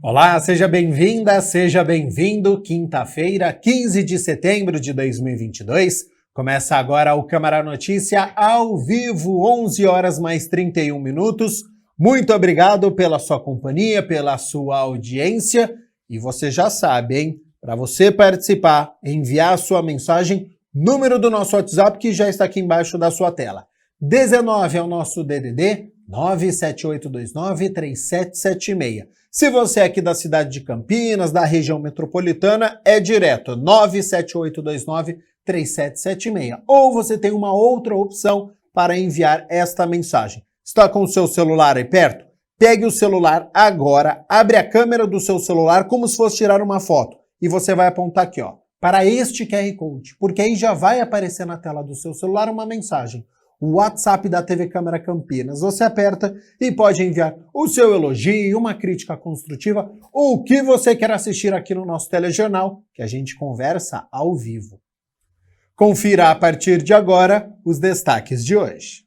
Olá, seja bem-vinda, seja bem-vindo. Quinta-feira, 15 de setembro de 2022. Começa agora o Câmara Notícia ao vivo, 11 horas mais 31 minutos. Muito obrigado pela sua companhia, pela sua audiência. E você já sabe, hein? Para você participar, enviar a sua mensagem, número do nosso WhatsApp que já está aqui embaixo da sua tela. 19 é o nosso DDD, 978293776. Se você é aqui da cidade de Campinas, da região metropolitana, é direto 978293776. Ou você tem uma outra opção para enviar esta mensagem. Está com o seu celular aí perto? Pegue o celular agora, abre a câmera do seu celular como se fosse tirar uma foto. E você vai apontar aqui, ó, para este QR Code, porque aí já vai aparecer na tela do seu celular uma mensagem. O WhatsApp da TV Câmara Campinas. Você aperta e pode enviar o seu elogio, uma crítica construtiva, ou o que você quer assistir aqui no nosso telejornal, que a gente conversa ao vivo. Confira a partir de agora os destaques de hoje.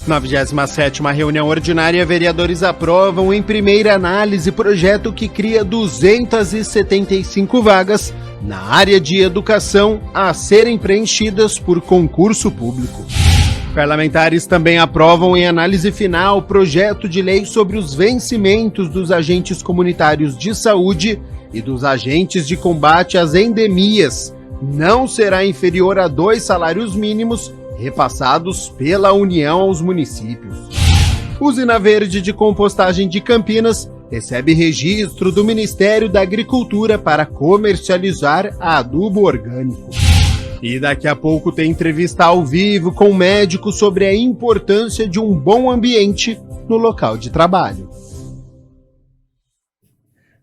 Na 27ª reunião ordinária, vereadores aprovam em primeira análise projeto que cria 275 vagas na área de educação a serem preenchidas por concurso público. Parlamentares também aprovam em análise final projeto de lei sobre os vencimentos dos agentes comunitários de saúde e dos agentes de combate às endemias. Não será inferior a 2 salários mínimos repassados pela União aos municípios. Usina Verde de Compostagem de Campinas recebe registro do Ministério da Agricultura para comercializar adubo orgânico. E daqui a pouco tem entrevista ao vivo com um médico sobre a importância de um bom ambiente no local de trabalho.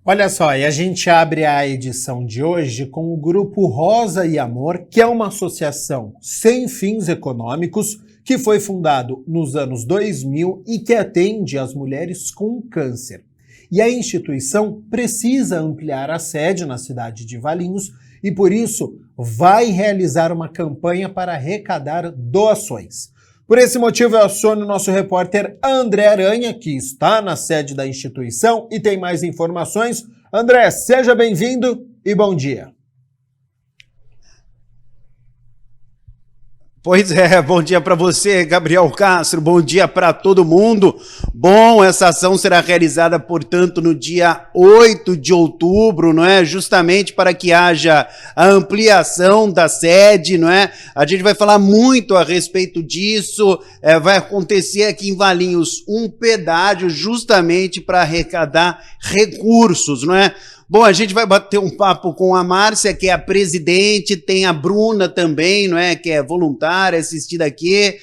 Olha só, e a gente abre a edição de hoje com o Grupo Rosa e Amor, que é uma associação sem fins econômicos que foi fundado nos anos 2000 e que atende as mulheres com câncer. E a instituição precisa ampliar a sede na cidade de Valinhos e, por isso, vai realizar uma campanha para arrecadar doações. Por esse motivo, eu aciono o nosso repórter André Aranha, que está na sede da instituição e tem mais informações. André, seja bem-vindo e bom dia. Pois é, bom dia para você, Gabriel Castro, bom dia para todo mundo. Bom, essa ação será realizada, portanto, no dia 8 de outubro, não é? Justamente para que haja a ampliação da sede, não é? A gente vai falar muito a respeito disso, vai acontecer aqui em Valinhos um pedágio justamente para arrecadar recursos, não é? Bom, a gente vai bater um papo com a Márcia, que é a presidente, tem a Bruna também, não é? Que é voluntária, assistida aqui.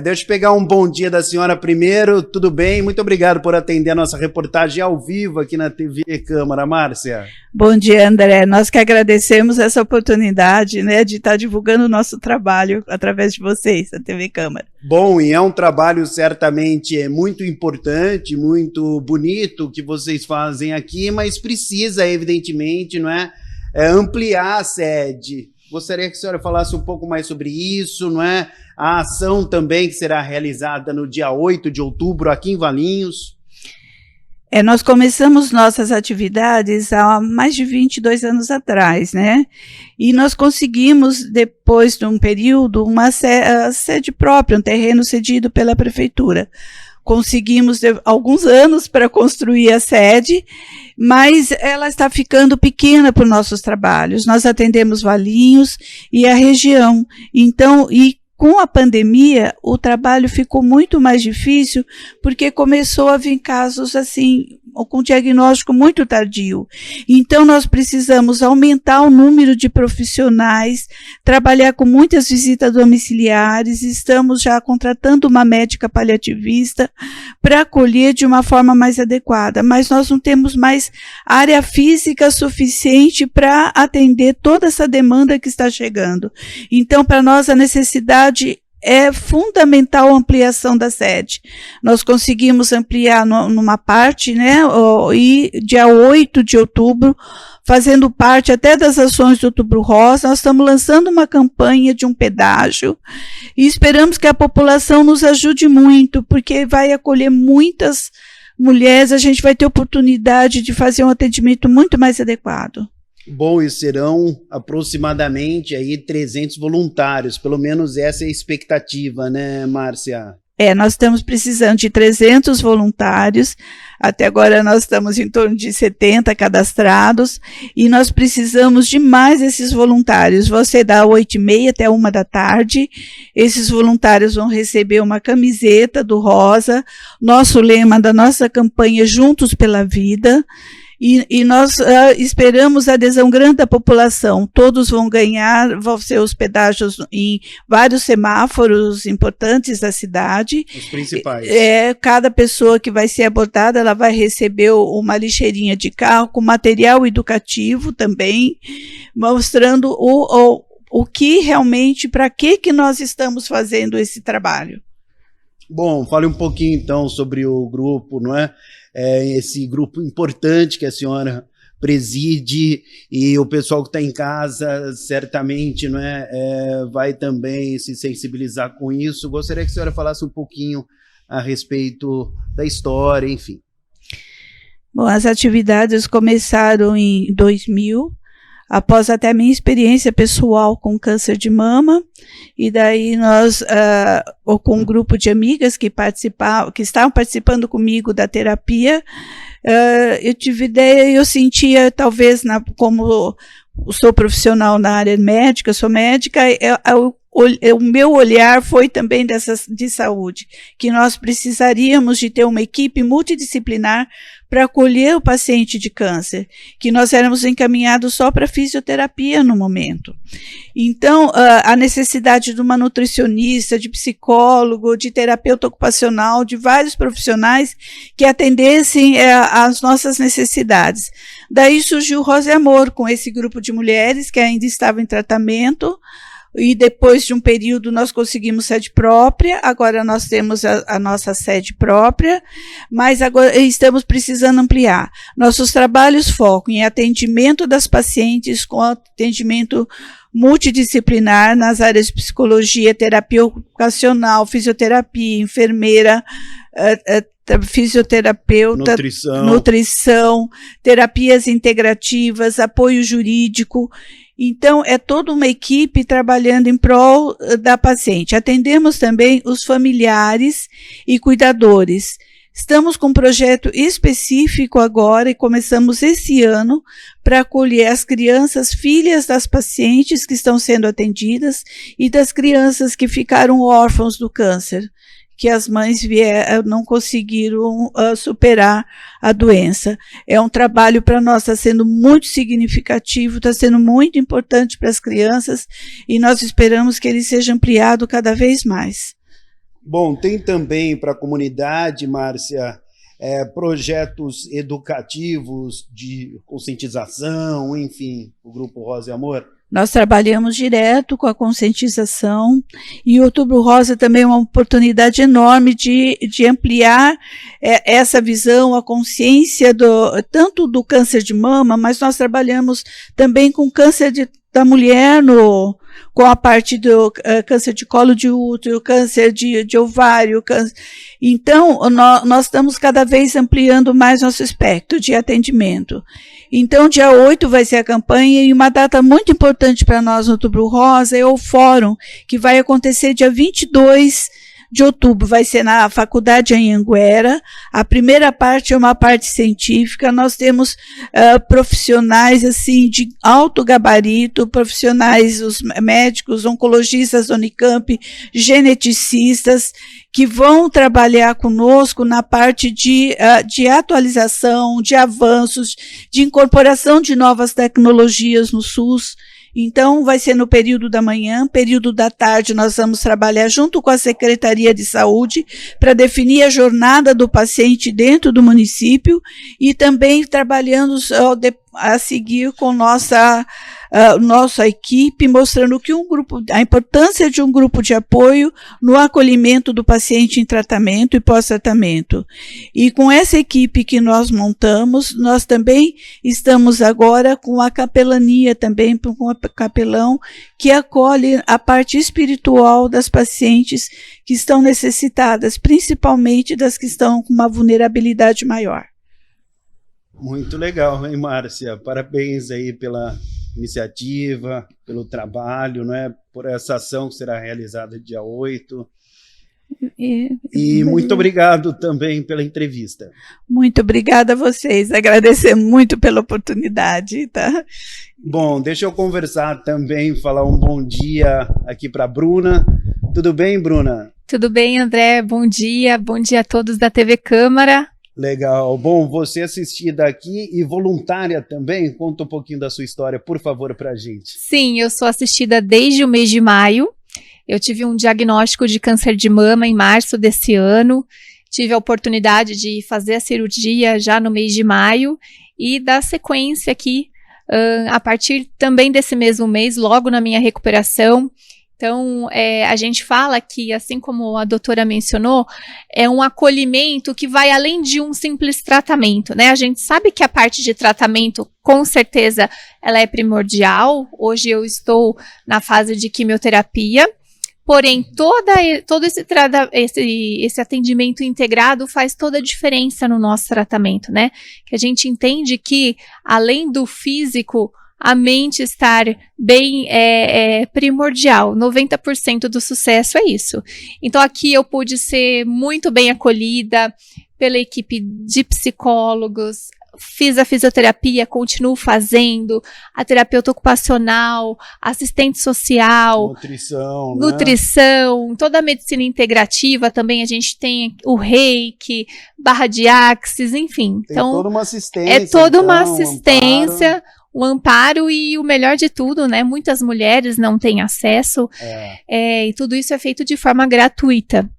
Deixa eu pegar um bom dia da senhora primeiro, tudo bem? Muito obrigado por atender a nossa reportagem ao vivo aqui na TV Câmara, Márcia. Bom dia, André. Nós que agradecemos essa oportunidade, né, de estar divulgando o nosso trabalho através de vocês, a TV Câmara. Bom, e é um trabalho certamente muito importante, muito bonito que vocês fazem aqui, mas precisa, evidentemente, não é, ampliar a sede. Gostaria que a senhora falasse um pouco mais sobre isso, não é? A ação também que será realizada no dia 8 de outubro aqui em Valinhos. Nós começamos nossas atividades há mais de 22 anos atrás, né? E nós conseguimos, depois de um período, uma sede própria, um terreno cedido pela prefeitura. Conseguimos alguns anos para construir a sede, mas ela está ficando pequena para os nossos trabalhos. Nós atendemos Valinhos e a região. Então, com a pandemia, o trabalho ficou muito mais difícil, porque começou a vir casos assim, com diagnóstico muito tardio. Então, nós precisamos aumentar o número de profissionais, trabalhar com muitas visitas domiciliares, estamos já contratando uma médica paliativista para acolher de uma forma mais adequada, mas nós não temos mais área física suficiente para atender toda essa demanda que está chegando. Então, para nós, a necessidade é fundamental a ampliação da sede. Nós conseguimos ampliar numa parte, né, e dia 8 de outubro, fazendo parte até das ações do Outubro Rosa, nós estamos lançando uma campanha de um pedágio e esperamos que a população nos ajude muito, porque vai acolher muitas mulheres, a gente vai ter oportunidade de fazer um atendimento muito mais adequado. Bom, e serão aproximadamente aí 300 voluntários, pelo menos essa é a expectativa, né, Márcia? Nós estamos precisando de 300 voluntários, até agora nós estamos em torno de 70 cadastrados, e nós precisamos de mais esses voluntários. Você dá 8h30 até 1h, esses voluntários vão receber uma camiseta do Rosa, nosso lema da nossa campanha Juntos pela Vida, e nós esperamos a adesão grande da população. Todos vão ser hospedagens em vários semáforos importantes da cidade. Os principais. Cada pessoa que vai ser abordada, ela vai receber uma lixeirinha de carro com material educativo também, mostrando o que realmente, para que nós estamos fazendo esse trabalho. Bom, fale um pouquinho então sobre o grupo, não é? Esse grupo importante que a senhora preside, e o pessoal que está em casa certamente, não é, vai também se sensibilizar com isso. Gostaria que a senhora falasse um pouquinho a respeito da história, enfim. Bom, as atividades começaram em 2000, após até a minha experiência pessoal com câncer de mama, e daí nós, com um grupo de amigas que estavam participando comigo da terapia, eu tive ideia, eu sentia, talvez, como sou profissional na área médica, sou médica, o meu olhar foi também de saúde, que nós precisaríamos de ter uma equipe multidisciplinar para acolher o paciente de câncer, que nós éramos encaminhados só para fisioterapia no momento. Então, a necessidade de uma nutricionista, de psicólogo, de terapeuta ocupacional, de vários profissionais que atendessem às nossas necessidades. Daí surgiu o Rosa e Amor, com esse grupo de mulheres que ainda estava em tratamento, e depois de um período nós conseguimos sede própria, agora nós temos a nossa sede própria, mas agora estamos precisando ampliar. Nossos trabalhos focam em atendimento das pacientes com atendimento multidisciplinar nas áreas de psicologia, terapia ocupacional, fisioterapia, enfermeira, fisioterapeuta, nutrição, terapias integrativas, apoio jurídico. Então, é toda uma equipe trabalhando em prol da paciente. Atendemos também os familiares e cuidadores. Estamos com um projeto específico agora e começamos esse ano para acolher as crianças filhas das pacientes que estão sendo atendidas e das crianças que ficaram órfãos do câncer, que as mães não conseguiram superar a doença. É um trabalho para nós, está sendo muito significativo, está sendo muito importante para as crianças e nós esperamos que ele seja ampliado cada vez mais. Bom, tem também para a comunidade, Márcia, projetos educativos de conscientização, enfim, o Grupo Rosa e Amor? Nós trabalhamos direto com a conscientização e o Outubro Rosa também é uma oportunidade enorme de ampliar essa visão, a consciência tanto do câncer de mama, mas nós trabalhamos também com câncer da mulher, com a parte do câncer de colo de útero, câncer de ovário. Então, nós estamos cada vez ampliando mais nosso espectro de atendimento. Então, dia 8 vai ser a campanha e uma data muito importante para nós no Outubro Rosa é o fórum, que vai acontecer dia 22 de outubro, vai ser na Faculdade Anhanguera. A primeira parte é uma parte científica, nós temos profissionais assim, de alto gabarito, profissionais, os médicos, oncologistas da Unicamp, geneticistas, que vão trabalhar conosco na parte de atualização, de avanços, de incorporação de novas tecnologias no SUS. Então, vai ser no período da manhã, período da tarde nós vamos trabalhar junto com a Secretaria de Saúde para definir a jornada do paciente dentro do município e também trabalhando a seguir com nossa equipe, mostrando que a importância de um grupo de apoio no acolhimento do paciente em tratamento e pós-tratamento. E com essa equipe que nós montamos, nós também estamos agora com a capelania também, com o capelão que acolhe a parte espiritual das pacientes que estão necessitadas, principalmente das que estão com uma vulnerabilidade maior. Muito legal, hein, Márcia? Parabéns aí pela iniciativa, pelo trabalho, né? Por essa ação que será realizada dia 8. E muito obrigado também pela entrevista. Muito obrigada a vocês, agradecer muito pela oportunidade, tá? Bom, deixa eu conversar também, falar um bom dia aqui para a Bruna. Tudo bem, Bruna? Tudo bem, André? Bom dia a todos da TV Câmara. Legal. Bom, você assistida aqui e voluntária também, conta um pouquinho da sua história, por favor, para a gente. Sim, eu sou assistida desde o mês de maio. Eu tive um diagnóstico de câncer de mama em março desse ano. Tive a oportunidade de fazer a cirurgia já no mês de maio e dar sequência aqui a partir também desse mesmo mês, logo na minha recuperação. Então, a gente fala que, assim como a doutora mencionou, é um acolhimento que vai além de um simples tratamento, né? A gente sabe que a parte de tratamento, com certeza, ela é primordial. Hoje eu estou na fase de quimioterapia, porém, todo esse atendimento integrado faz toda a diferença no nosso tratamento, né? Que a gente entende que, além do físico, a mente estar bem é primordial. 90% do sucesso é isso. Então aqui eu pude ser muito bem acolhida pela equipe de psicólogos, fiz a fisioterapia, continuo fazendo, a terapeuta ocupacional, assistente social, nutrição, toda a medicina integrativa também, a gente tem o reiki, barra de axis, enfim. Tem então, toda uma assistência. É toda uma assistência, o amparo e o melhor de tudo, né? Muitas mulheres não têm acesso e tudo isso é feito de forma gratuita.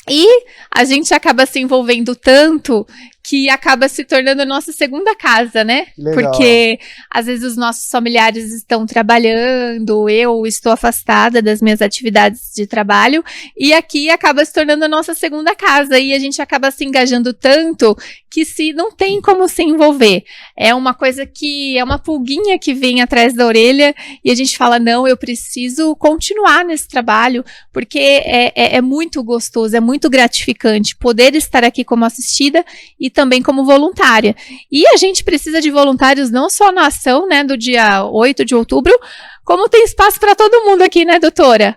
E a gente acaba se envolvendo tanto que acaba se tornando a nossa segunda casa, né? Legal. Porque às vezes os nossos familiares estão trabalhando, eu estou afastada das minhas atividades de trabalho, e aqui acaba se tornando a nossa segunda casa, e a gente acaba se engajando tanto que não tem como se envolver. É uma coisa que é uma pulguinha que vem atrás da orelha, e a gente fala, não, eu preciso continuar nesse trabalho, porque é muito gostoso, é muito gratificante poder estar aqui como assistida e também como voluntária. E a gente precisa de voluntários não só na ação, né, do dia 8 de outubro, como tem espaço para todo mundo aqui, né, doutora?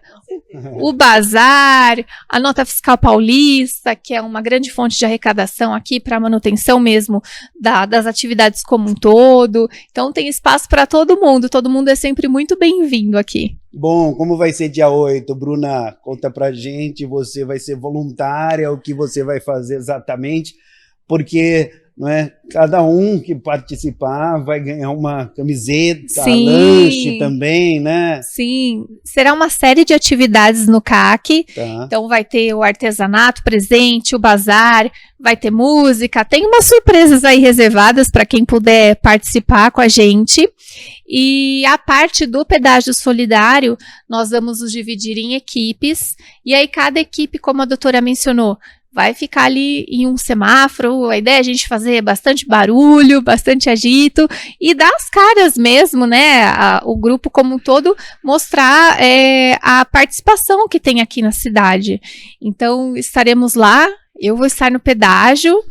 O Bazar, a Nota Fiscal Paulista, que é uma grande fonte de arrecadação aqui para a manutenção mesmo das atividades como um todo. Então tem espaço para todo mundo é sempre muito bem-vindo aqui. Bom, como vai ser dia 8, Bruna? Conta pra gente, você vai ser voluntária, o que você vai fazer exatamente, porque não é, cada um que participar vai ganhar uma camiseta, Sim. lanche também, né? Sim, será uma série de atividades no CAC, Então vai ter o artesanato presente, o bazar, vai ter música, tem umas surpresas aí reservadas para quem puder participar com a gente. E a parte do pedágio solidário, nós vamos nos dividir em equipes, e aí cada equipe, como a doutora mencionou, vai ficar ali em um semáforo. A ideia é a gente fazer bastante barulho, bastante agito e dar as caras mesmo, né? O grupo como um todo mostrar a participação que tem aqui na cidade. Então, estaremos lá. Eu vou estar no pedágio,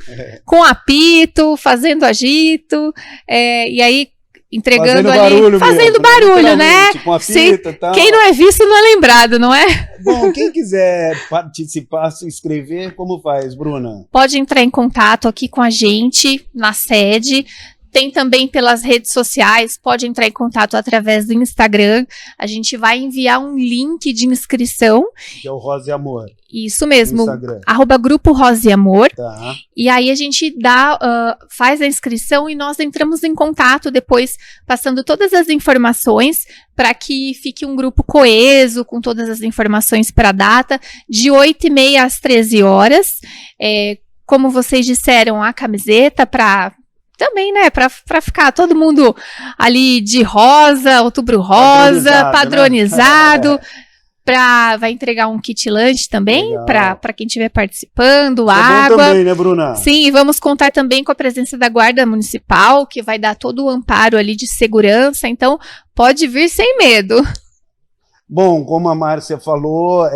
com apito, fazendo agito, e aí entregando fazendo barulho, né? Com apito, tal. Quem não é visto não é lembrado, não é? Bom, quem quiser participar, se inscrever, como faz, Bruna? Pode entrar em contato aqui com a gente na sede. Tem também pelas redes sociais, pode entrar em contato através do Instagram. A gente vai enviar um link de inscrição. Que é o Rosa e Amor. Isso mesmo, @Grupo Rosa e Amor. Tá. E aí a gente faz a inscrição e nós entramos em contato depois, passando todas as informações para que fique um grupo coeso, com todas as informações para a data, de 8h30 às 13 horas. Como vocês disseram, a camiseta para também, né, para ficar todo mundo ali de rosa, outubro rosa, padronizado. Vai entregar um kit lanche também para quem estiver participando, água. Bom também, né, Bruna? Sim, e vamos contar também com a presença da Guarda Municipal, que vai dar todo o amparo ali de segurança, então pode vir sem medo. Bom, como a Márcia falou,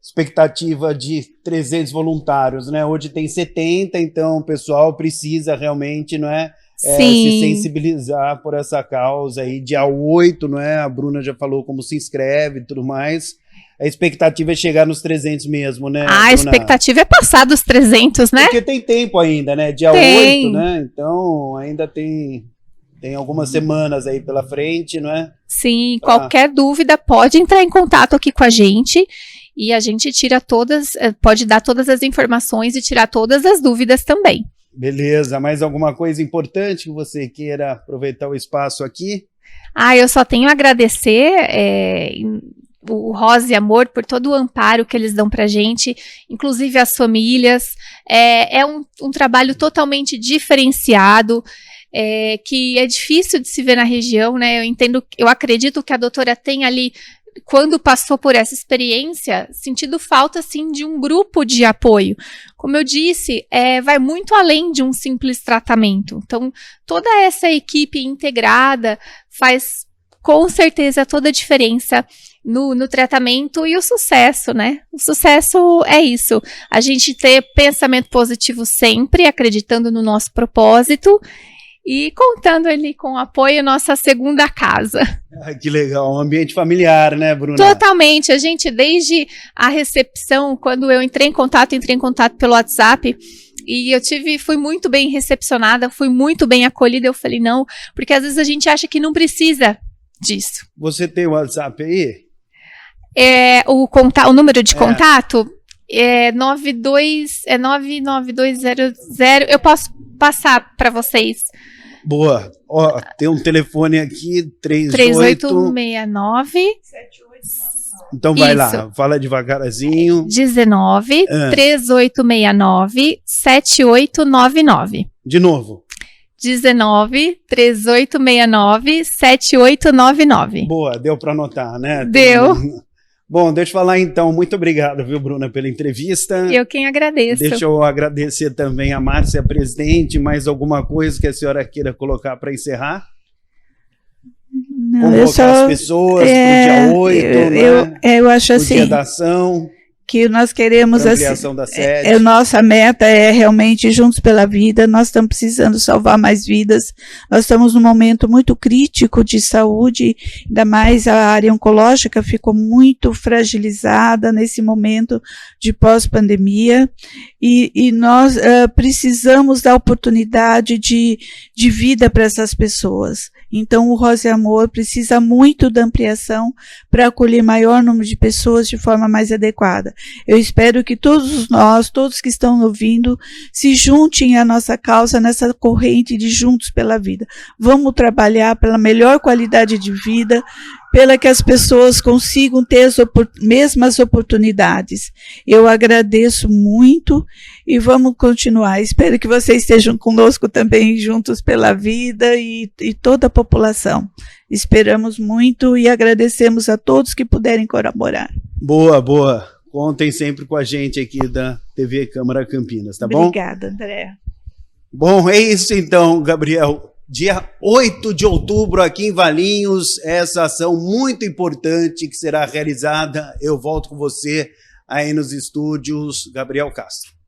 expectativa de 300 voluntários, né? Hoje tem 70, então o pessoal precisa realmente, não é? Se sensibilizar por essa causa aí, dia 8, não é? A Bruna já falou como se inscreve e tudo mais. A expectativa é chegar nos 300 mesmo, né? A expectativa é passar dos 300, né? Porque tem tempo ainda, né? Dia 8, né? Então ainda tem algumas semanas aí pela frente, não é? Sim, qualquer dúvida pode entrar em contato aqui com a gente e a gente pode dar todas as informações e tirar todas as dúvidas também. Beleza, mais alguma coisa importante que você queira aproveitar o espaço aqui? Eu só tenho a agradecer o Rosa e Amor por todo o amparo que eles dão pra gente, inclusive as famílias. É um trabalho totalmente diferenciado, que é difícil de se ver na região, né? Eu acredito que a doutora tem ali, quando passou por essa experiência, sentido falta, assim, de um grupo de apoio. Como eu disse, vai muito além de um simples tratamento. Então, toda essa equipe integrada faz, com certeza, toda a diferença no tratamento e o sucesso, né? O sucesso é isso. A gente ter pensamento positivo sempre, acreditando no nosso propósito, e contando ali com o apoio, nossa segunda casa. Que legal, um ambiente familiar, né, Bruna? Totalmente, a gente desde a recepção, quando eu entrei em contato pelo WhatsApp, e fui muito bem recepcionada, fui muito bem acolhida, eu falei não, porque às vezes a gente acha que não precisa disso. Você tem o WhatsApp aí? O número de contato é 99200, eu posso passar para vocês. Boa. Ó, tem um telefone aqui, 3869. Então vai lá, fala devagarzinho. 19 3869 7899. De novo. 19 3869 7899. Boa, deu para anotar, né? Deu. Bom, deixa eu falar então, muito obrigado, viu, Bruna, pela entrevista. Eu quem agradeço. Deixa eu agradecer também a Márcia, presidente, mais alguma coisa que a senhora queira colocar para encerrar? Não, convocar as pessoas para o dia 8, eu acho assim, dia da ação, que nós queremos ampliação da sede. Nossa meta é realmente Juntos pela Vida. Nós estamos precisando salvar mais vidas. Nós estamos num momento muito crítico de saúde, ainda mais a área oncológica ficou muito fragilizada nesse momento de pós-pandemia, e nós precisamos da oportunidade de vida para essas pessoas. Então, o Rosa e Amor precisa muito da ampliação para acolher maior número de pessoas de forma mais adequada. Eu espero que todos que estão ouvindo, se juntem à nossa causa nessa corrente de Juntos pela Vida. Vamos trabalhar pela melhor qualidade de vida, pela que as pessoas consigam ter as mesmas oportunidades. Eu agradeço muito e vamos continuar. Espero que vocês estejam conosco também, Juntos pela Vida, e toda a população. Esperamos muito e agradecemos a todos que puderem colaborar. Boa, boa. Contem sempre com a gente aqui da TV Câmara Campinas, tá bom? Obrigada, André. Bom, é isso então, Gabriel. Dia 8 de outubro, aqui em Valinhos, essa ação muito importante que será realizada. Eu volto com você aí nos estúdios, Gabriel Castro.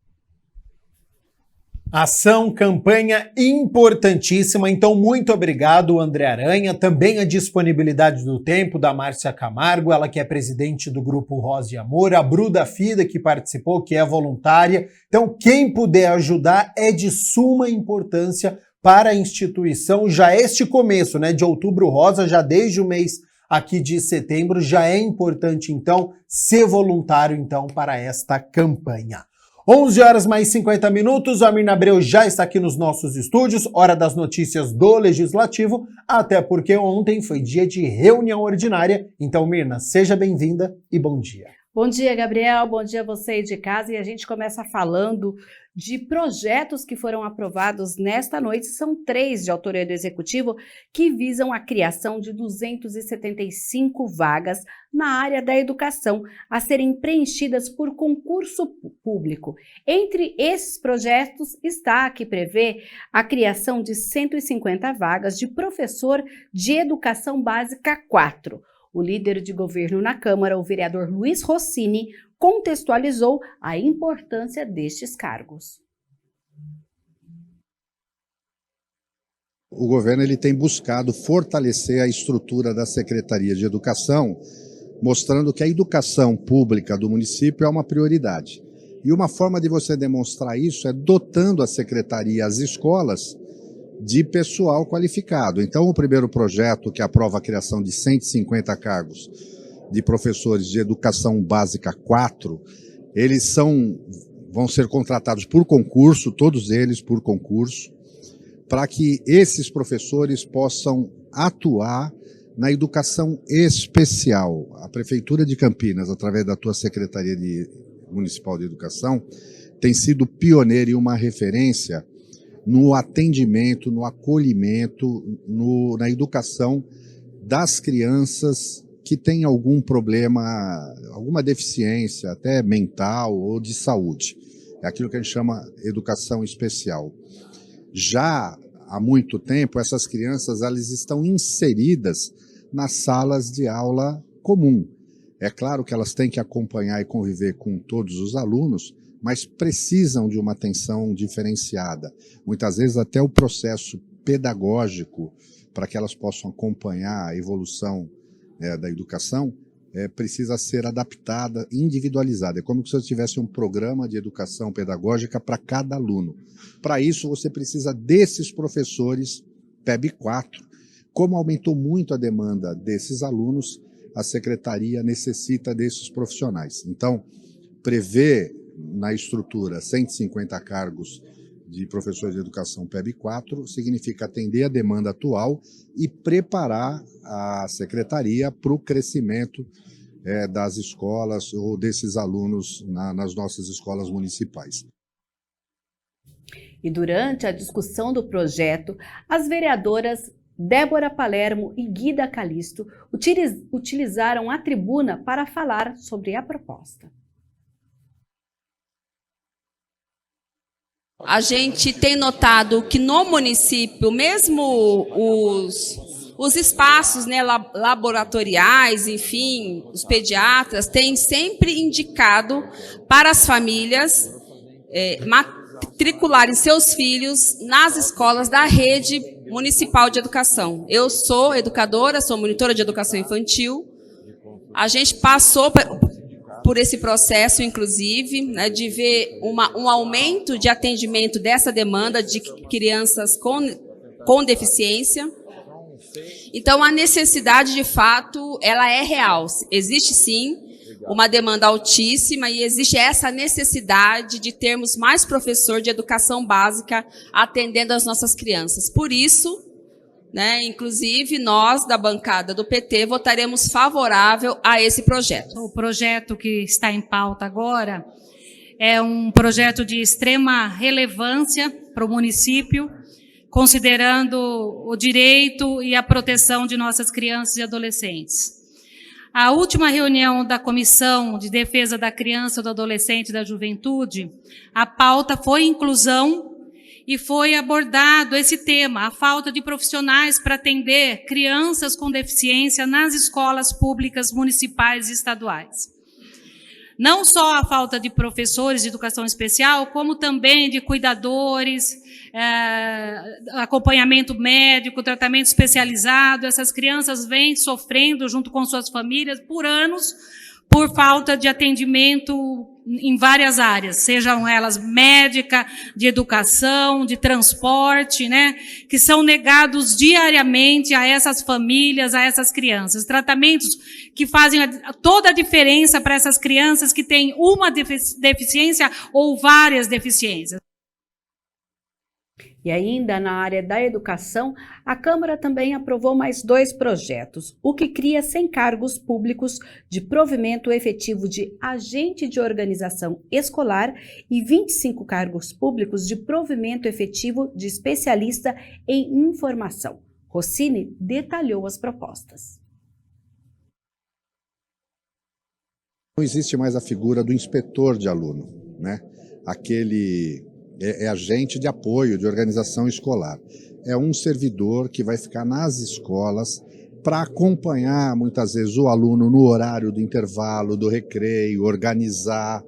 Ação, campanha importantíssima, então muito obrigado, André Aranha. Também a disponibilidade do tempo da Márcia Camargo, ela que é presidente do Grupo Rosa e Amor, a Bruda Fida, que participou, que é voluntária. Então, quem puder ajudar é de suma importância para a instituição. Já este começo, né, de Outubro Rosa, já desde o mês aqui de setembro, já é importante, então, ser voluntário, então, para esta campanha. 11h mais 50, a Mirna Abreu já está aqui nos nossos estúdios, hora das notícias do Legislativo, até porque ontem foi dia de reunião ordinária. Então, Mirna, seja bem-vinda e bom dia. Bom dia, Gabriel, bom dia a você aí de casa, e a gente começa falando de projetos que foram aprovados nesta noite. São 3 de autoria do Executivo que visam a criação de 275 vagas na área da educação a serem preenchidas por concurso público. Entre esses projetos está a que prevê a criação de 150 vagas de professor de Educação Básica 4. O líder de governo na Câmara, o vereador Luiz Rossini, contextualizou a importância destes cargos. O governo ele tem buscado fortalecer a estrutura da Secretaria de Educação, mostrando que a educação pública do município é uma prioridade. E uma forma de você demonstrar isso é dotando a secretaria, as escolas, de pessoal qualificado. Então, o primeiro projeto, que aprova a criação de 150 cargos de professores de Educação Básica 4, eles vão ser contratados por concurso, todos eles por concurso, para que esses professores possam atuar na educação especial. A Prefeitura de Campinas, através da tua Secretaria Municipal de Educação, tem sido pioneira e uma referência no atendimento, no acolhimento, na educação das crianças que têm algum problema, alguma deficiência, até mental ou de saúde. É aquilo que a gente chama educação especial. Já há muito tempo, essas crianças elas estão inseridas nas salas de aula comum. É claro que elas têm que acompanhar e conviver com todos os alunos, mas precisam de uma atenção diferenciada. Muitas vezes até o processo pedagógico, para que elas possam acompanhar a evolução da educação, precisa ser adaptada, individualizada. É como se você tivesse um programa de educação pedagógica para cada aluno. Para isso, você precisa desses professores PEB 4. Como aumentou muito a demanda desses alunos, a Secretaria necessita desses profissionais. Então, prevê na estrutura 150 cargos de professores de educação PEB 4 significa atender a demanda atual e preparar a Secretaria para o crescimento das escolas ou desses alunos nas nossas escolas municipais. E durante a discussão do projeto, as vereadoras Débora Palermo e Guida Calisto utilizaram a tribuna para falar sobre a proposta. A gente tem notado que no município, mesmo os espaços, né, laboratoriais, enfim, os pediatras, têm sempre indicado para as famílias matricularem seus filhos nas escolas da rede municipal de educação. Eu sou educadora, sou monitora de educação infantil. A gente passou por esse processo, inclusive, né, de ver um aumento de atendimento dessa demanda de crianças com deficiência. Então, a necessidade, de fato, ela é real. Existe, sim, uma demanda altíssima e existe essa necessidade de termos mais professor de educação básica atendendo as nossas crianças. Por isso, né, inclusive, nós, da bancada do PT, votaremos favorável a esse projeto. O projeto que está em pauta agora é um projeto de extrema relevância para o município, considerando o direito e a proteção de nossas crianças e adolescentes. A última reunião da Comissão de Defesa da Criança, do Adolescente e da Juventude, a pauta foi inclusão e foi abordado esse tema, a falta de profissionais para atender crianças com deficiência nas escolas públicas municipais e estaduais. Não só a falta de professores de educação especial, como também de cuidadores, acompanhamento médico, tratamento especializado. Essas crianças vêm sofrendo, junto com suas famílias, por anos, por falta de atendimento em várias áreas, sejam elas médica, de educação, de transporte, né, que são negados diariamente a essas famílias, a essas crianças. Tratamentos que fazem toda a diferença para essas crianças que têm uma deficiência ou várias deficiências. E ainda na área da educação, a Câmara também aprovou mais 2 projetos, o que cria 100 cargos públicos de provimento efetivo de agente de organização escolar e 25 cargos públicos de provimento efetivo de especialista em informação. Rossini detalhou as propostas. Não existe mais a figura do inspetor de aluno, né? Aquele é agente de apoio, de organização escolar. É um servidor que vai ficar nas escolas para acompanhar, muitas vezes, o aluno no horário do intervalo, do recreio, organizar,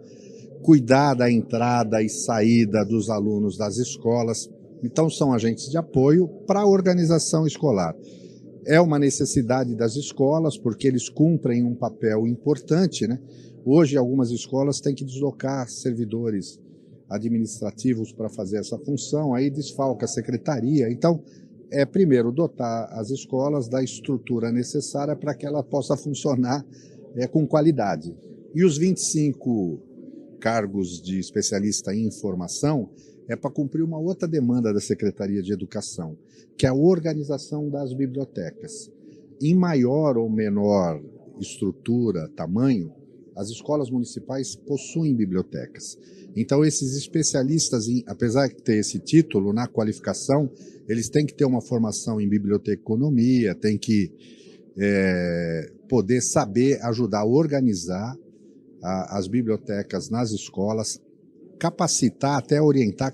cuidar da entrada e saída dos alunos das escolas. Então, são agentes de apoio para a organização escolar. É uma necessidade das escolas, porque eles cumprem um papel importante, né? Hoje, algumas escolas têm que deslocar servidores administrativos para fazer essa função, aí desfalca a secretaria. Então, primeiro, dotar as escolas da estrutura necessária para que ela possa funcionar com qualidade. E os 25 cargos de especialista em informação é para cumprir uma outra demanda da Secretaria de Educação, que é a organização das bibliotecas. Em maior ou menor estrutura, tamanho, as escolas municipais possuem bibliotecas. Então, esses especialistas, apesar de ter esse título na qualificação, eles têm que ter uma formação em biblioteconomia, têm que poder saber ajudar a organizar as bibliotecas nas escolas, capacitar, até orientar,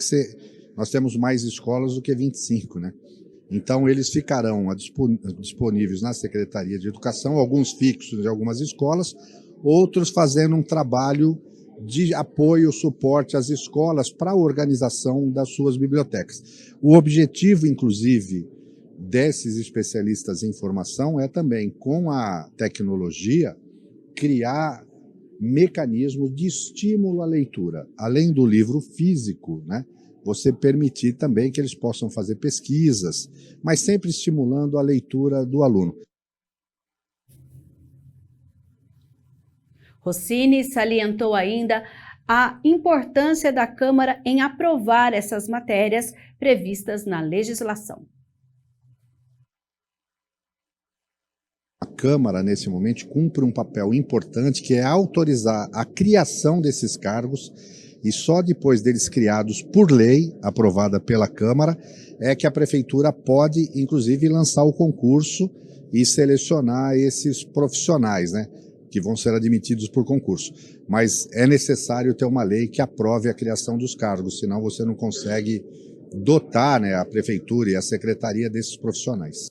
nós temos mais escolas do que 25, né? Então, eles ficarão disponíveis na Secretaria de Educação, alguns fixos de algumas escolas, outros fazendo um trabalho de apoio, suporte às escolas para a organização das suas bibliotecas. O objetivo, inclusive, desses especialistas em formação é também, com a tecnologia, criar mecanismos de estímulo à leitura. Além do livro físico, né? Você permitir também que eles possam fazer pesquisas, mas sempre estimulando a leitura do aluno. Rossini salientou ainda a importância da Câmara em aprovar essas matérias previstas na legislação. A Câmara, nesse momento, cumpre um papel importante, que é autorizar a criação desses cargos, e só depois deles criados por lei, aprovada pela Câmara, é que a Prefeitura pode, inclusive, lançar o concurso e selecionar esses profissionais, né, que vão ser admitidos por concurso. Mas é necessário ter uma lei que aprove a criação dos cargos, senão você não consegue dotar, né, a Prefeitura e a Secretaria desses profissionais.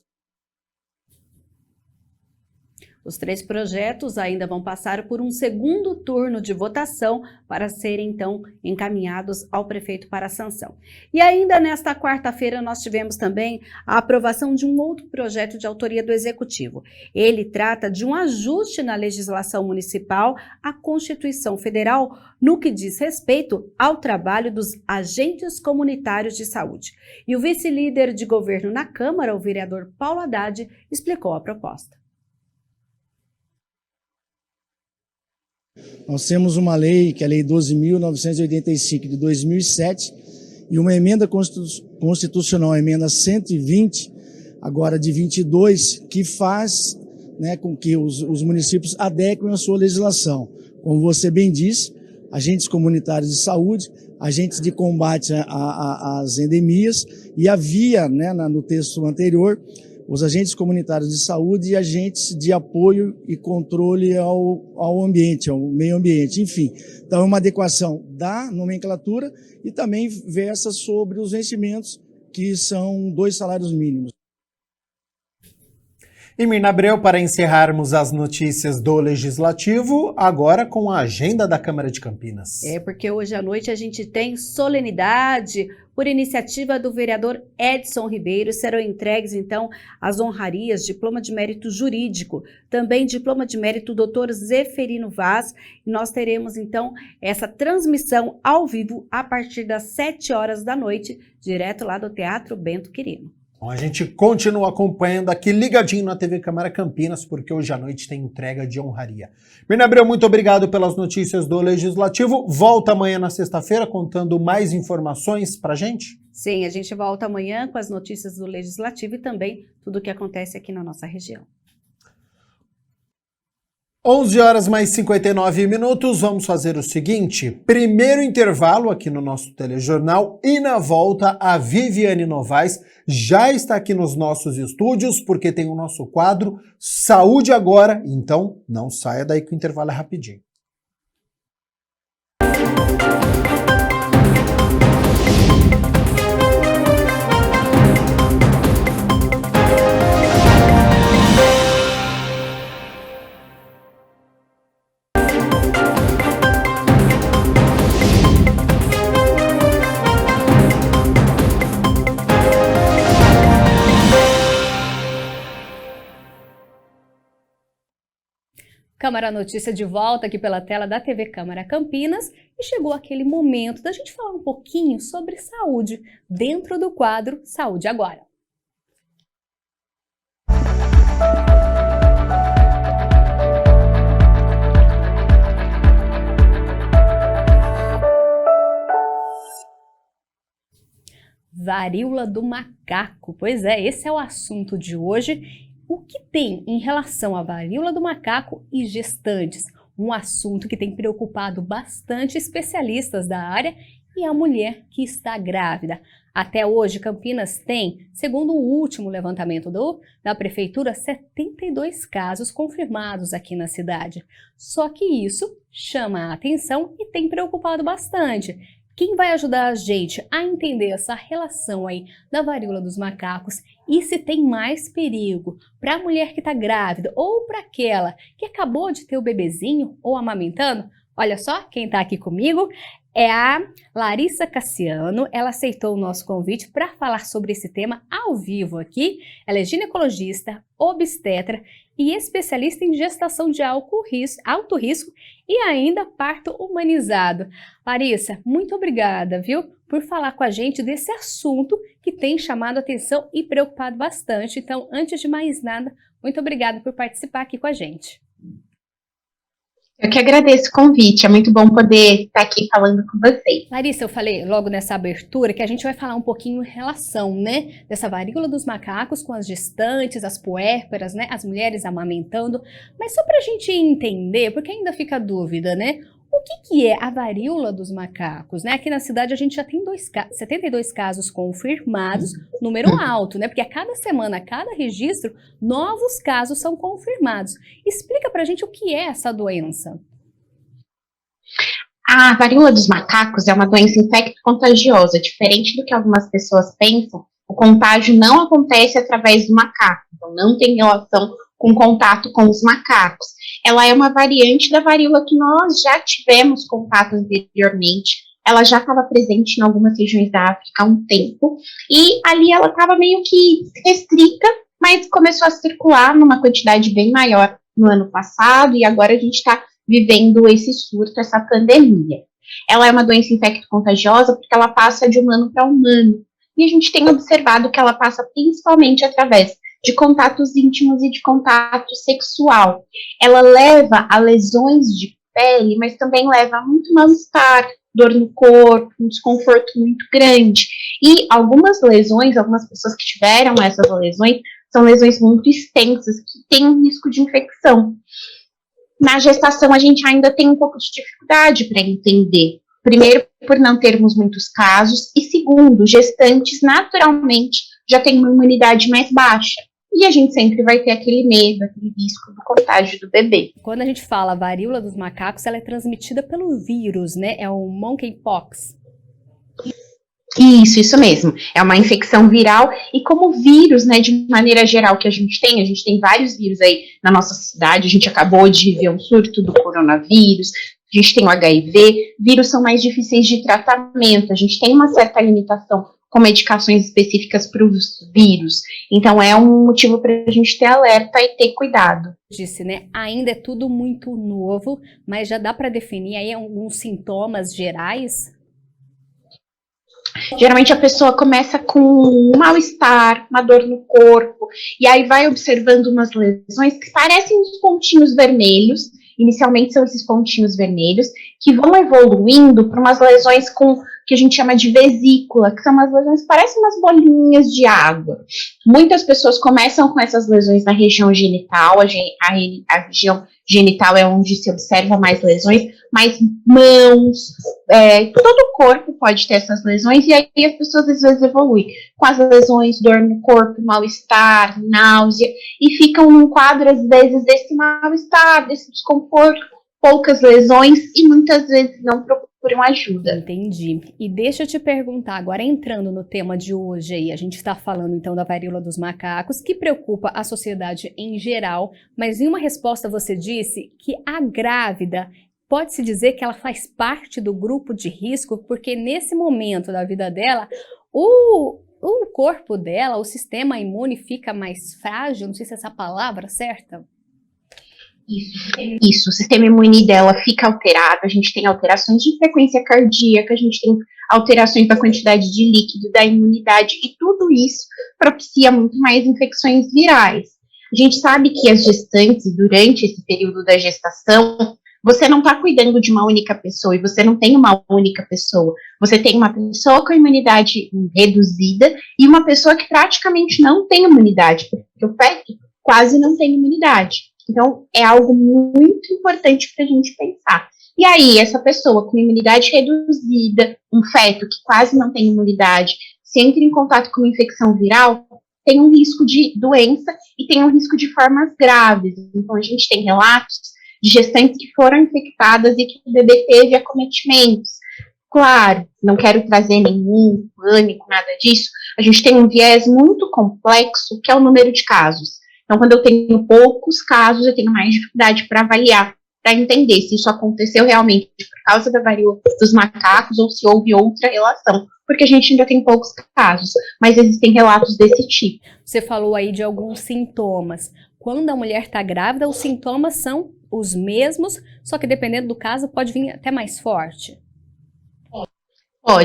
Os 3 projetos ainda vão passar por um segundo turno de votação para serem, então, encaminhados ao prefeito para a sanção. E ainda nesta quarta-feira nós tivemos também a aprovação de um outro projeto de autoria do Executivo. Ele trata de um ajuste na legislação municipal à Constituição Federal no que diz respeito ao trabalho dos agentes comunitários de saúde. E o vice-líder de governo na Câmara, o vereador Paulo Haddad, explicou a proposta. Nós temos uma lei, que é a Lei 12.985 de 2007, e uma emenda constitucional, a emenda 120, agora de 22, que faz, né, com que os municípios adequem a sua legislação. Como você bem disse, agentes comunitários de saúde, agentes de combate às endemias, e havia, né, no texto anterior, os agentes comunitários de saúde e agentes de apoio e controle ao ambiente, ao meio ambiente, enfim. Então, é uma adequação da nomenclatura e também versa sobre os vencimentos, que são 2 salários mínimos. E Mirna Abreu, para encerrarmos as notícias do Legislativo, agora com a agenda da Câmara de Campinas. Porque hoje à noite a gente tem solenidade. Por iniciativa do vereador Edson Ribeiro, serão entregues, então, as honrarias, diploma de mérito jurídico, também diploma de mérito Dr. Zeferino Vaz, e nós teremos, então, essa transmissão ao vivo a partir das 7 horas da noite, direto lá do Teatro Bento Quirino. Bom, a gente continua acompanhando aqui ligadinho na TV Câmara Campinas, porque hoje à noite tem entrega de honraria. Mirna Abreu, muito obrigado pelas notícias do Legislativo. Volta amanhã na sexta-feira contando mais informações pra gente. Sim, a gente volta amanhã com as notícias do Legislativo e também tudo o que acontece aqui na nossa região. 11 horas mais 59 minutos, vamos fazer o seguinte, primeiro intervalo aqui no nosso telejornal e na volta a Viviane Novaes já está aqui nos nossos estúdios porque tem o nosso quadro Saúde Agora, então não saia daí que o intervalo é rapidinho. Câmara Notícia de volta aqui pela tela da TV Câmara Campinas e chegou aquele momento da gente falar um pouquinho sobre saúde dentro do quadro Saúde Agora. Varíola do macaco. Pois é, esse é o assunto de hoje. O que tem em relação à varíola do macaco e gestantes? Um assunto que tem preocupado bastante especialistas da área e a mulher que está grávida. Até hoje, Campinas tem, segundo o último levantamento da Prefeitura, 72 casos confirmados aqui na cidade. Só que isso chama a atenção e tem preocupado bastante. Quem vai ajudar a gente a entender essa relação aí da varíola dos macacos e se tem mais perigo para a mulher que está grávida ou para aquela que acabou de ter o bebezinho ou amamentando? Olha só, quem está aqui comigo é a Larissa Cassiano. Ela aceitou o nosso convite para falar sobre esse tema ao vivo aqui. Ela é ginecologista, obstetra e especialista em gestação de alto risco e ainda parto humanizado. Larissa, muito obrigada, viu, por falar com a gente desse assunto que tem chamado a atenção e preocupado bastante. Então, antes de mais nada, muito obrigada por participar aqui com a gente. Eu que agradeço o convite, é muito bom poder estar aqui falando com vocês. Larissa, eu falei logo nessa abertura que a gente vai falar um pouquinho em relação, né, dessa varíola dos macacos com as gestantes, as puérperas, né, as mulheres amamentando, mas só pra gente entender, porque ainda fica dúvida, né, o que é a varíola dos macacos, né? Aqui na cidade a gente já tem 72 casos confirmados, número alto, né? Porque a cada semana, a cada registro, novos casos são confirmados. Explica pra gente o que é essa doença. A varíola dos macacos é uma doença infecto-contagiosa. Diferente do que algumas pessoas pensam, o contágio não acontece através do macaco, então não tem relação com contato com os macacos. Ela é uma variante da varíola que nós já tivemos contato anteriormente. Ela já estava presente em algumas regiões da África há um tempo, e ali ela estava meio que restrita, mas começou a circular numa quantidade bem maior no ano passado, e agora a gente está vivendo esse surto, essa pandemia. Ela é uma doença infecto-contagiosa porque ela passa de humano para humano, e a gente tem observado que ela passa principalmente através de contatos íntimos e de contato sexual. Ela leva a lesões de pele, mas também leva a muito mal-estar, dor no corpo, um desconforto muito grande. E algumas lesões, algumas pessoas que tiveram essas lesões, são lesões muito extensas, que têm um risco de infecção. Na gestação, a gente ainda tem um pouco de dificuldade para entender. Primeiro, por não termos muitos casos, e segundo, gestantes naturalmente já têm uma imunidade mais baixa. E a gente sempre vai ter aquele medo, aquele risco do contágio do bebê. Quando a gente fala varíola dos macacos, ela é transmitida pelo vírus, né? É o monkeypox. Isso mesmo. É uma infecção viral e como vírus, né, de maneira geral que a gente tem vários vírus aí na nossa cidade, a gente acabou de ver um surto do coronavírus, a gente tem o HIV, vírus são mais difíceis de tratamento, a gente tem uma certa limitação com medicações específicas para os vírus. Então, é um motivo para a gente ter alerta e ter cuidado. Disse, né? Ainda é tudo muito novo, mas já dá para definir aí alguns sintomas gerais? Geralmente, a pessoa começa com um mal-estar, uma dor no corpo, e aí vai observando umas lesões que parecem uns pontinhos vermelhos. Inicialmente, são esses pontinhos vermelhos, que vão evoluindo para umas lesões com que a gente chama de vesícula, que são umas lesões que parecem umas bolinhas de água. Muitas pessoas começam com essas lesões na região genital, a região genital é onde se observa mais lesões, mas mãos, todo o corpo pode ter essas lesões, e aí as pessoas às vezes evoluem com as lesões, dor no corpo, mal-estar, náusea, e ficam num quadro às vezes desse mal-estar, desse desconforto, poucas lesões, e muitas vezes não procuram ajuda. Entendi. E deixa eu te perguntar, agora entrando no tema de hoje aí, a gente está falando então da varíola dos macacos, que preocupa a sociedade em geral, mas em uma resposta você disse que a grávida, pode-se dizer que ela faz parte do grupo de risco, porque nesse momento da vida dela, o corpo dela, o sistema imune fica mais frágil, não sei se é essa palavra certa. Isso, o sistema imune dela fica alterado, a gente tem alterações de frequência cardíaca, a gente tem alterações da quantidade de líquido, da imunidade, e tudo isso propicia muito mais infecções virais. A gente sabe que as gestantes, durante esse período da gestação, você não está cuidando de uma única pessoa, e você não tem uma única pessoa. Você tem uma pessoa com imunidade reduzida e uma pessoa que praticamente não tem imunidade, porque o feto quase não tem imunidade. Então, é algo muito importante para a gente pensar. E aí, essa pessoa com imunidade reduzida, um feto que quase não tem imunidade, se entra em contato com uma infecção viral, tem um risco de doença e tem um risco de formas graves. Então, a gente tem relatos de gestantes que foram infectadas e que o bebê teve acometimentos. Claro, não quero trazer nenhum pânico, nada disso. A gente tem um viés muito complexo, que é o número de casos. Então, quando eu tenho poucos casos, eu tenho mais dificuldade para avaliar, para entender se isso aconteceu realmente por causa da varíola dos macacos ou se houve outra relação, porque a gente ainda tem poucos casos, mas existem relatos desse tipo. Você falou aí de alguns sintomas. Quando a mulher está grávida, os sintomas são os mesmos, só que dependendo do caso, pode vir até mais forte.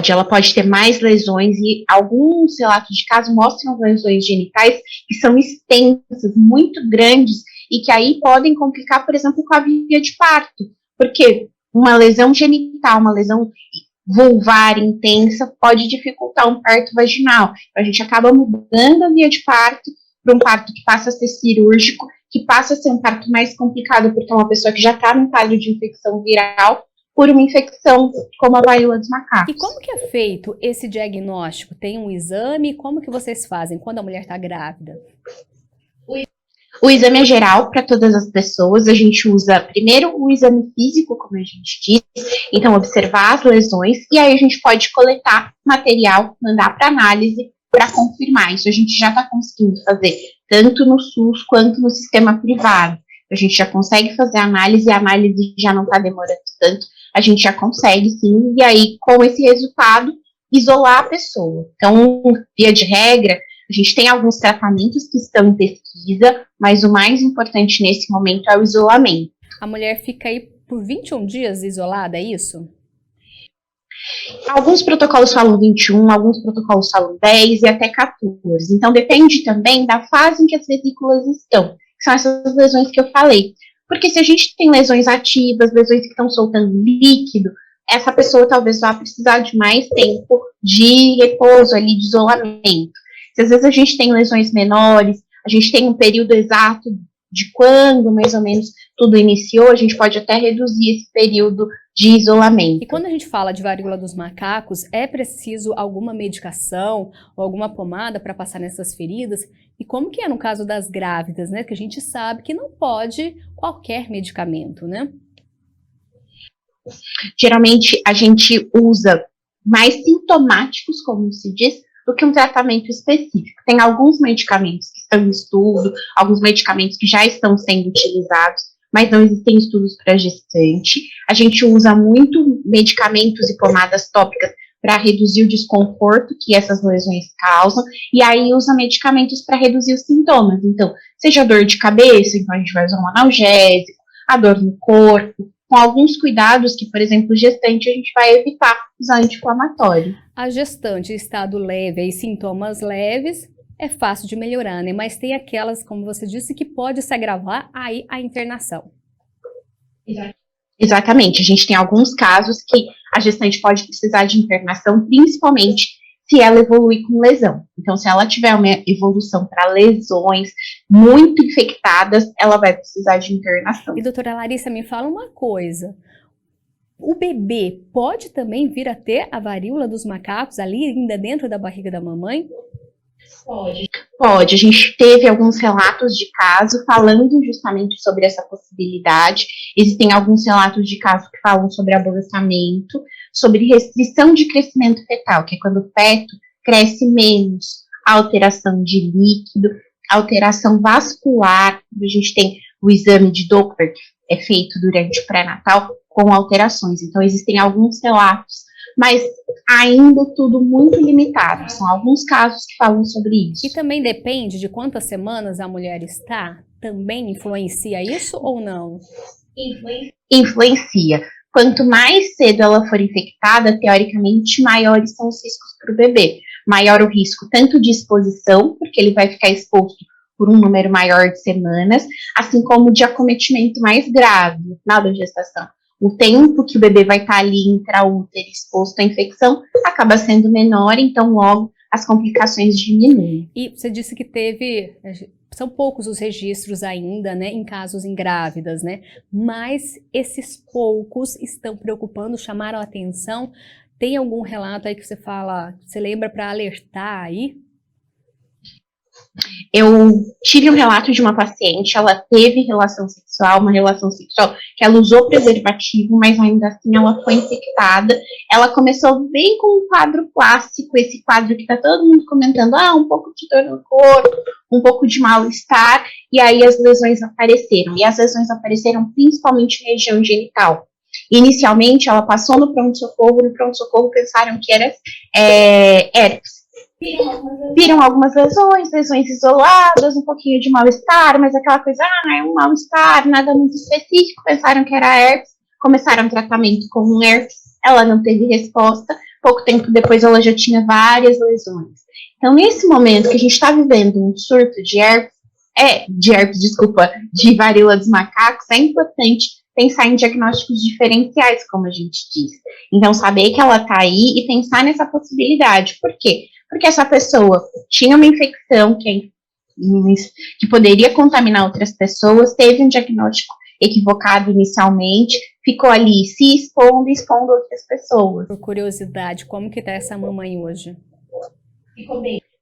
Ela pode ter mais lesões, e alguns relatos de caso mostram lesões genitais que são extensas, muito grandes, e que aí podem complicar, por exemplo, com a via de parto, porque uma lesão genital, uma lesão vulvar intensa pode dificultar um parto vaginal. A gente acaba mudando a via de parto para um parto que passa a ser cirúrgico, que passa a ser um parto mais complicado, porque é uma pessoa que já está num quadro de infecção viral, por uma infecção como a varíola dos macacos. E como que é feito esse diagnóstico? Tem um exame? Como que vocês fazem quando a mulher está grávida? O exame é geral para todas as pessoas. A gente usa primeiro o exame físico, como a gente disse, então observar as lesões, e aí a gente pode coletar material, mandar para análise para confirmar. Isso a gente já está conseguindo fazer tanto no SUS quanto no sistema privado. A gente já consegue fazer a análise, e a análise já não está demorando tanto, a gente já consegue sim, e aí com esse resultado, isolar a pessoa. Então, via de regra, a gente tem alguns tratamentos que estão em pesquisa, mas o mais importante nesse momento é o isolamento. A mulher fica aí por 21 dias isolada, é isso? Alguns protocolos falam 21, alguns protocolos falam 10 e até 14. Então, depende também da fase em que as vesículas estão. São essas lesões que eu falei. Porque se a gente tem lesões ativas, lesões que estão soltando líquido, essa pessoa talvez vá precisar de mais tempo de repouso ali, de isolamento. Se às vezes a gente tem lesões menores, a gente tem um período exato de quando mais ou menos tudo iniciou, a gente pode até reduzir esse período de isolamento. E quando a gente fala de varíola dos macacos, é preciso alguma medicação ou alguma pomada para passar nessas feridas? E como que é no caso das grávidas, né? Que a gente sabe que não pode qualquer medicamento, né? Geralmente a gente usa mais sintomáticos, como se diz, do que um tratamento específico. Tem alguns medicamentos que estão em estudo, alguns medicamentos que já estão sendo utilizados, mas não existem estudos para gestante. A gente usa muito medicamentos e pomadas tópicas para reduzir o desconforto que essas lesões causam, e aí usa medicamentos para reduzir os sintomas. Então, seja dor de cabeça, então a gente vai usar um analgésico, a dor no corpo, com alguns cuidados que, por exemplo, gestante, a gente vai evitar usar anti-inflamatório. A gestante em estado leve e sintomas leves é fácil de melhorar, né? Mas tem aquelas, como você disse, que pode se agravar, aí a internação. Exatamente, a gente tem alguns casos que a gestante pode precisar de internação, principalmente se ela evoluir com lesão. Então, se ela tiver uma evolução para lesões muito infectadas, ela vai precisar de internação. E doutora Larissa, me fala uma coisa. O bebê pode também vir a ter a varíola dos macacos ali, ainda dentro da barriga da mamãe? Pode. A gente teve alguns relatos de caso falando justamente sobre essa possibilidade. Existem alguns relatos de caso que falam sobre abortamento, sobre restrição de crescimento fetal, que é quando o feto cresce menos, alteração de líquido, alteração vascular. A gente tem o exame de Doppler, que é feito durante o pré-natal, com alterações. Então, existem alguns relatos, mas ainda tudo muito limitado. São alguns casos que falam sobre isso. E também depende de quantas semanas a mulher está? Também influencia isso ou não? Influencia. Quanto mais cedo ela for infectada, teoricamente, maiores são os riscos para o bebê. Maior o risco tanto de exposição, porque ele vai ficar exposto por um número maior de semanas, assim como de acometimento mais grave no final da gestação. O tempo que o bebê vai estar ali intraútero exposto à infecção acaba sendo menor, então logo as complicações diminuem. E você disse que são poucos os registros ainda, né, em casos em grávidas, né? Mas esses poucos estão preocupando, chamaram a atenção. Tem algum relato aí que você lembra para alertar aí? Eu tive um relato de uma paciente, ela teve uma relação sexual que ela usou preservativo, mas ainda assim ela foi infectada. Ela começou bem com um quadro clássico, esse quadro que tá todo mundo comentando, um pouco de dor no corpo, um pouco de mal-estar, e aí as lesões apareceram. E as lesões apareceram principalmente na região genital. Inicialmente, ela passou no pronto-socorro pensaram que era herpes. Viram algumas lesões isoladas, um pouquinho de mal-estar, mas aquela coisa, é um mal-estar, nada muito específico, pensaram que era herpes, começaram o tratamento com um herpes, ela não teve resposta, pouco tempo depois ela já tinha várias lesões. Então, nesse momento que a gente está vivendo um surto de varíola dos macacos, é importante pensar em diagnósticos diferenciais, como a gente diz. Então, saber que ela está aí e pensar nessa possibilidade. Por quê? Porque essa pessoa tinha uma infecção que poderia contaminar outras pessoas, teve um diagnóstico equivocado inicialmente, ficou ali se expondo outras pessoas. Por curiosidade, como que tá essa mamãe hoje?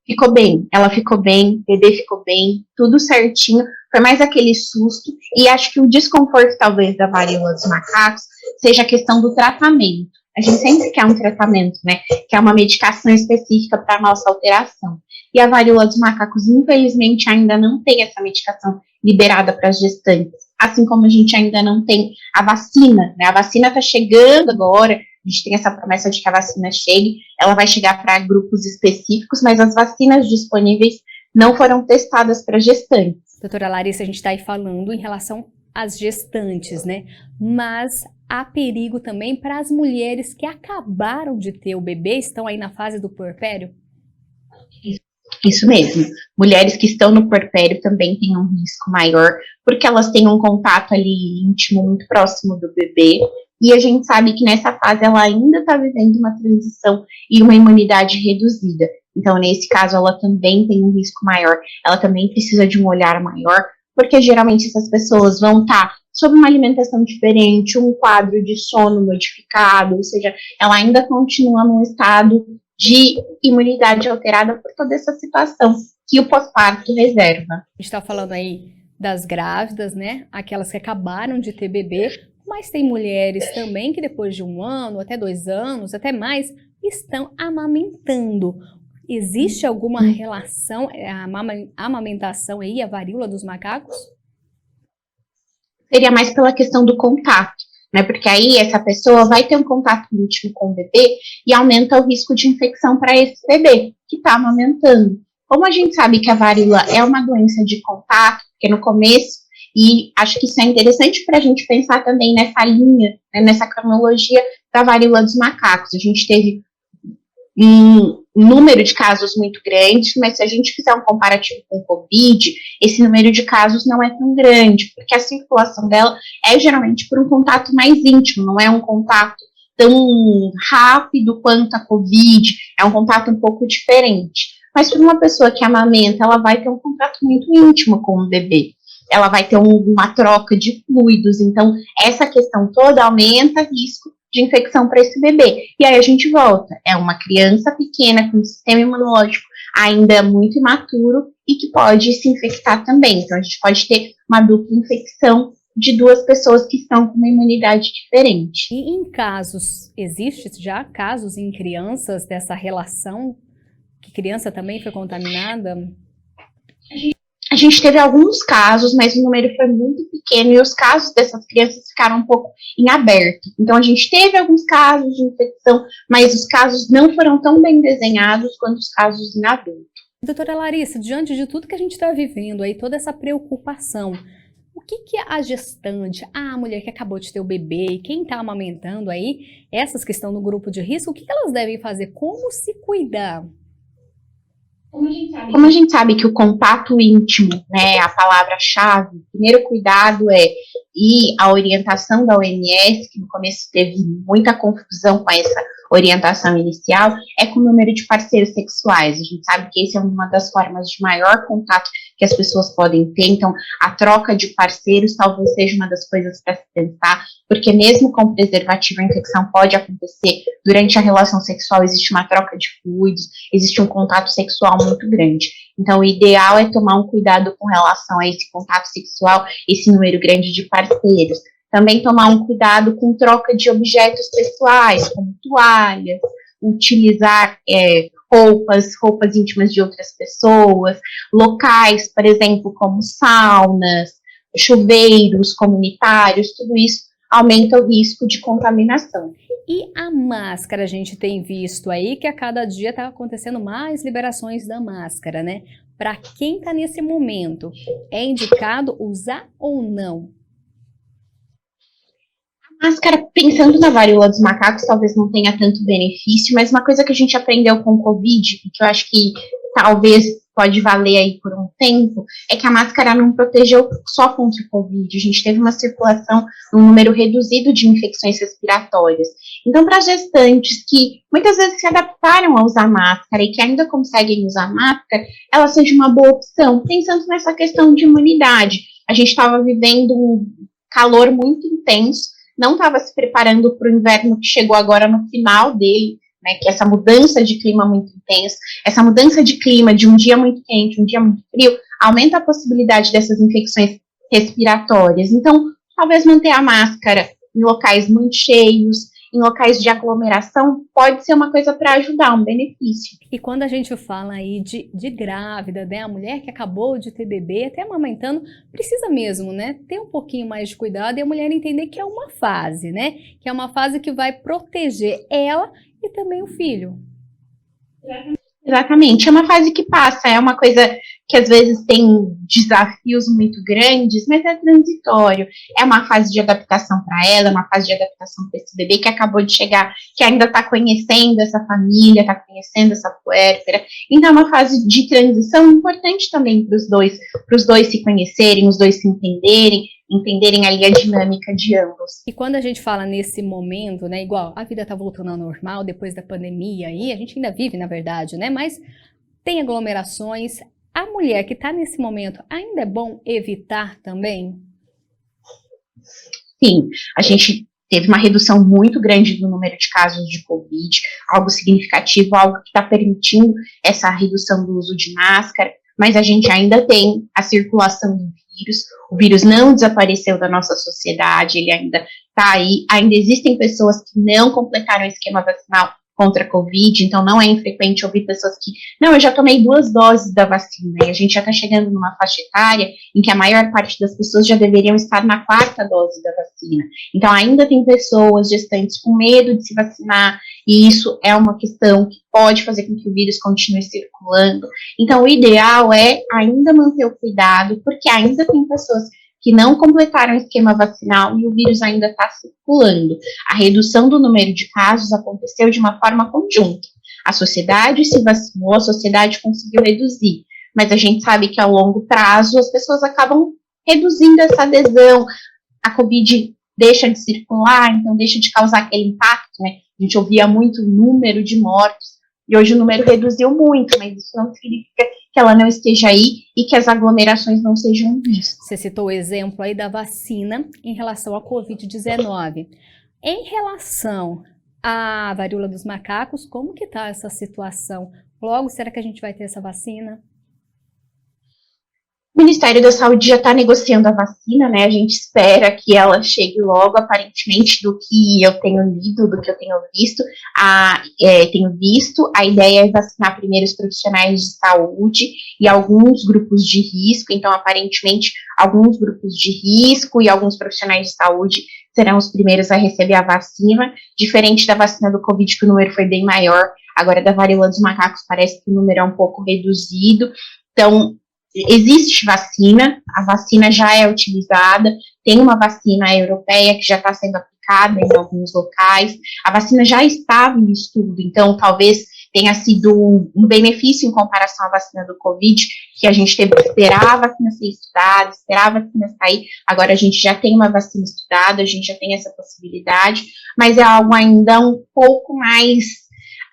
Ficou bem, ela ficou bem, o bebê ficou bem, tudo certinho, foi mais aquele susto, e acho que o desconforto talvez da varíola dos macacos seja a questão do tratamento. A gente sempre quer um tratamento, né, que é uma medicação específica para a nossa alteração. E a varíola dos macacos, infelizmente, ainda não tem essa medicação liberada para as gestantes, assim como a gente ainda não tem a vacina, né, a vacina está chegando agora, a gente tem essa promessa de que a vacina chegue, ela vai chegar para grupos específicos, mas as vacinas disponíveis não foram testadas para gestantes. Doutora Larissa, a gente está aí falando em relação às gestantes, né? Mas há perigo também para as mulheres que acabaram de ter o bebê, estão aí na fase do puerpério? Isso mesmo. Mulheres que estão no puerpério também têm um risco maior, porque elas têm um contato ali íntimo muito próximo do bebê, e a gente sabe que nessa fase ela ainda está vivendo uma transição e uma imunidade reduzida. Então, nesse caso, ela também tem um risco maior, ela também precisa de um olhar maior, porque geralmente essas pessoas vão estar sob uma alimentação diferente, um quadro de sono modificado, ou seja, ela ainda continua num estado de imunidade alterada por toda essa situação que o pós-parto reserva. A gente está falando aí das grávidas, né? Aquelas que acabaram de ter bebê, mas tem mulheres também que depois de 1 ano, até 2 anos, até mais, estão amamentando. Existe alguma relação, a amamentação aí, a varíola dos macacos? Seria mais pela questão do contato, né? Porque aí essa pessoa vai ter um contato íntimo com o bebê e aumenta o risco de infecção para esse bebê que está amamentando. Como a gente sabe que a varíola é uma doença de contato, porque no começo, e acho que isso é interessante para a gente pensar também nessa linha, né, nessa cronologia da varíola dos macacos. A gente teve um número de casos muito grande, mas se a gente fizer um comparativo com o Covid, esse número de casos não é tão grande, porque a circulação dela é geralmente por um contato mais íntimo, não é um contato tão rápido quanto a Covid, é um contato um pouco diferente. Mas para uma pessoa que amamenta, ela vai ter um contato muito íntimo com o bebê. Ela vai ter uma troca de fluidos, então essa questão toda aumenta o risco de infecção para esse bebê. E aí a gente volta, é uma criança pequena com um sistema imunológico ainda muito imaturo e que pode se infectar também. Então a gente pode ter uma dupla infecção de duas pessoas que estão com uma imunidade diferente. E em casos, existe já casos em crianças dessa relação, que criança também foi contaminada? A gente teve alguns casos, mas o número foi muito pequeno e os casos dessas crianças ficaram um pouco em aberto. Então, a gente teve alguns casos de infecção, mas os casos não foram tão bem desenhados quanto os casos em adulto. Doutora Larissa, diante de tudo que a gente está vivendo aí, toda essa preocupação, o que a gestante, a mulher que acabou de ter o bebê, quem está amamentando aí, essas que estão no grupo de risco, o que elas devem fazer? Como se cuidar? Como a gente sabe que o contato íntimo, né, a palavra-chave, o primeiro cuidado e a orientação da OMS, que no começo teve muita confusão com essa orientação inicial, é com o número de parceiros sexuais. A gente sabe que essa é uma das formas de maior contato que as pessoas podem ter, então a troca de parceiros talvez seja uma das coisas para se pensar, porque mesmo com preservativo a infecção pode acontecer durante a relação sexual, existe uma troca de fluidos, existe um contato sexual muito grande. Então o ideal é tomar um cuidado com relação a esse contato sexual, esse número grande de parceiros. Também tomar um cuidado com troca de objetos pessoais, como toalhas, utilizar roupas íntimas de outras pessoas, locais, por exemplo, como saunas, chuveiros comunitários, tudo isso aumenta o risco de contaminação. E a máscara, a gente tem visto aí que a cada dia está acontecendo mais liberações da máscara, né? Para quem está nesse momento, é indicado usar ou não? Máscara, pensando na varíola dos macacos, talvez não tenha tanto benefício, mas uma coisa que a gente aprendeu com o Covid, e que eu acho que talvez pode valer aí por um tempo, é que a máscara não protegeu só contra o Covid. A gente teve uma circulação, um número reduzido de infecções respiratórias. Então, para gestantes que muitas vezes se adaptaram a usar máscara e que ainda conseguem usar máscara, ela seja uma boa opção, pensando nessa questão de imunidade. A gente estava vivendo um calor muito intenso, não estava se preparando para o inverno que chegou agora no final dele, né, que essa mudança de clima muito intensa, essa mudança de clima de um dia muito quente, um dia muito frio, aumenta a possibilidade dessas infecções respiratórias. Então, talvez manter a máscara em locais muito cheios, em locais de aglomeração, pode ser uma coisa para ajudar, um benefício. E quando a gente fala aí de grávida, né, a mulher que acabou de ter bebê, até amamentando, precisa mesmo, né, ter um pouquinho mais de cuidado e a mulher entender que é uma fase, né, que é uma fase que vai proteger ela e também o filho. Exatamente, é uma fase que passa, é uma coisa que às vezes tem desafios muito grandes, mas é transitório, é uma fase de adaptação para ela, é uma fase de adaptação para esse bebê que acabou de chegar, que ainda está conhecendo essa família, está conhecendo essa puérpera, então é uma fase de transição importante também para os dois se conhecerem, os dois se entenderem ali a dinâmica de ambos. E quando a gente fala nesse momento, né, igual a vida tá voltando ao normal depois da pandemia aí, a gente ainda vive, na verdade, né, mas tem aglomerações, a mulher que tá nesse momento, ainda é bom evitar também? Sim, a gente teve uma redução muito grande do número de casos de Covid, algo significativo, algo que está permitindo essa redução do uso de máscara, mas a gente ainda tem a circulação do vírus, o vírus não desapareceu da nossa sociedade, ele ainda está aí, ainda existem pessoas que não completaram o esquema vacinal contra a Covid, então não é infrequente ouvir pessoas que, não, eu já tomei 2 doses da vacina, e a gente já está chegando numa faixa etária em que a maior parte das pessoas já deveriam estar na 4ª dose da vacina. Então ainda tem pessoas, gestantes, com medo de se vacinar, e isso é uma questão que pode fazer com que o vírus continue circulando. Então o ideal é ainda manter o cuidado, porque ainda tem pessoas que não completaram o esquema vacinal e o vírus ainda está circulando. A redução do número de casos aconteceu de uma forma conjunta. A sociedade se vacinou, a sociedade conseguiu reduzir, mas a gente sabe que a longo prazo as pessoas acabam reduzindo essa adesão. A Covid deixa de circular, então deixa de causar aquele impacto, né? A gente ouvia muito o número de mortos, e hoje o número reduziu muito, mas isso não significa que ela não esteja aí e que as aglomerações não sejam um risco. Você citou o exemplo aí da vacina em relação à Covid-19. Em relação à varíola dos macacos, como que está essa situação? Logo, será que a gente vai ter essa vacina? O Ministério da Saúde já está negociando a vacina, né? A gente espera que ela chegue logo, aparentemente, do que eu tenho lido, do que eu tenho visto. A ideia é vacinar primeiro os profissionais de saúde e alguns grupos de risco. Então, aparentemente, alguns grupos de risco e alguns profissionais de saúde serão os primeiros a receber a vacina. Diferente da vacina do Covid, que o número foi bem maior, agora da varíola dos macacos parece que o número é um pouco reduzido. Então, existe vacina, a vacina já é utilizada, tem uma vacina europeia que já está sendo aplicada em alguns locais, a vacina já estava em estudo, então talvez tenha sido um benefício em comparação à vacina do Covid, que a gente teve que esperar a vacina ser estudada, esperar a vacina sair, agora a gente já tem uma vacina estudada, a gente já tem essa possibilidade, mas é algo ainda um pouco mais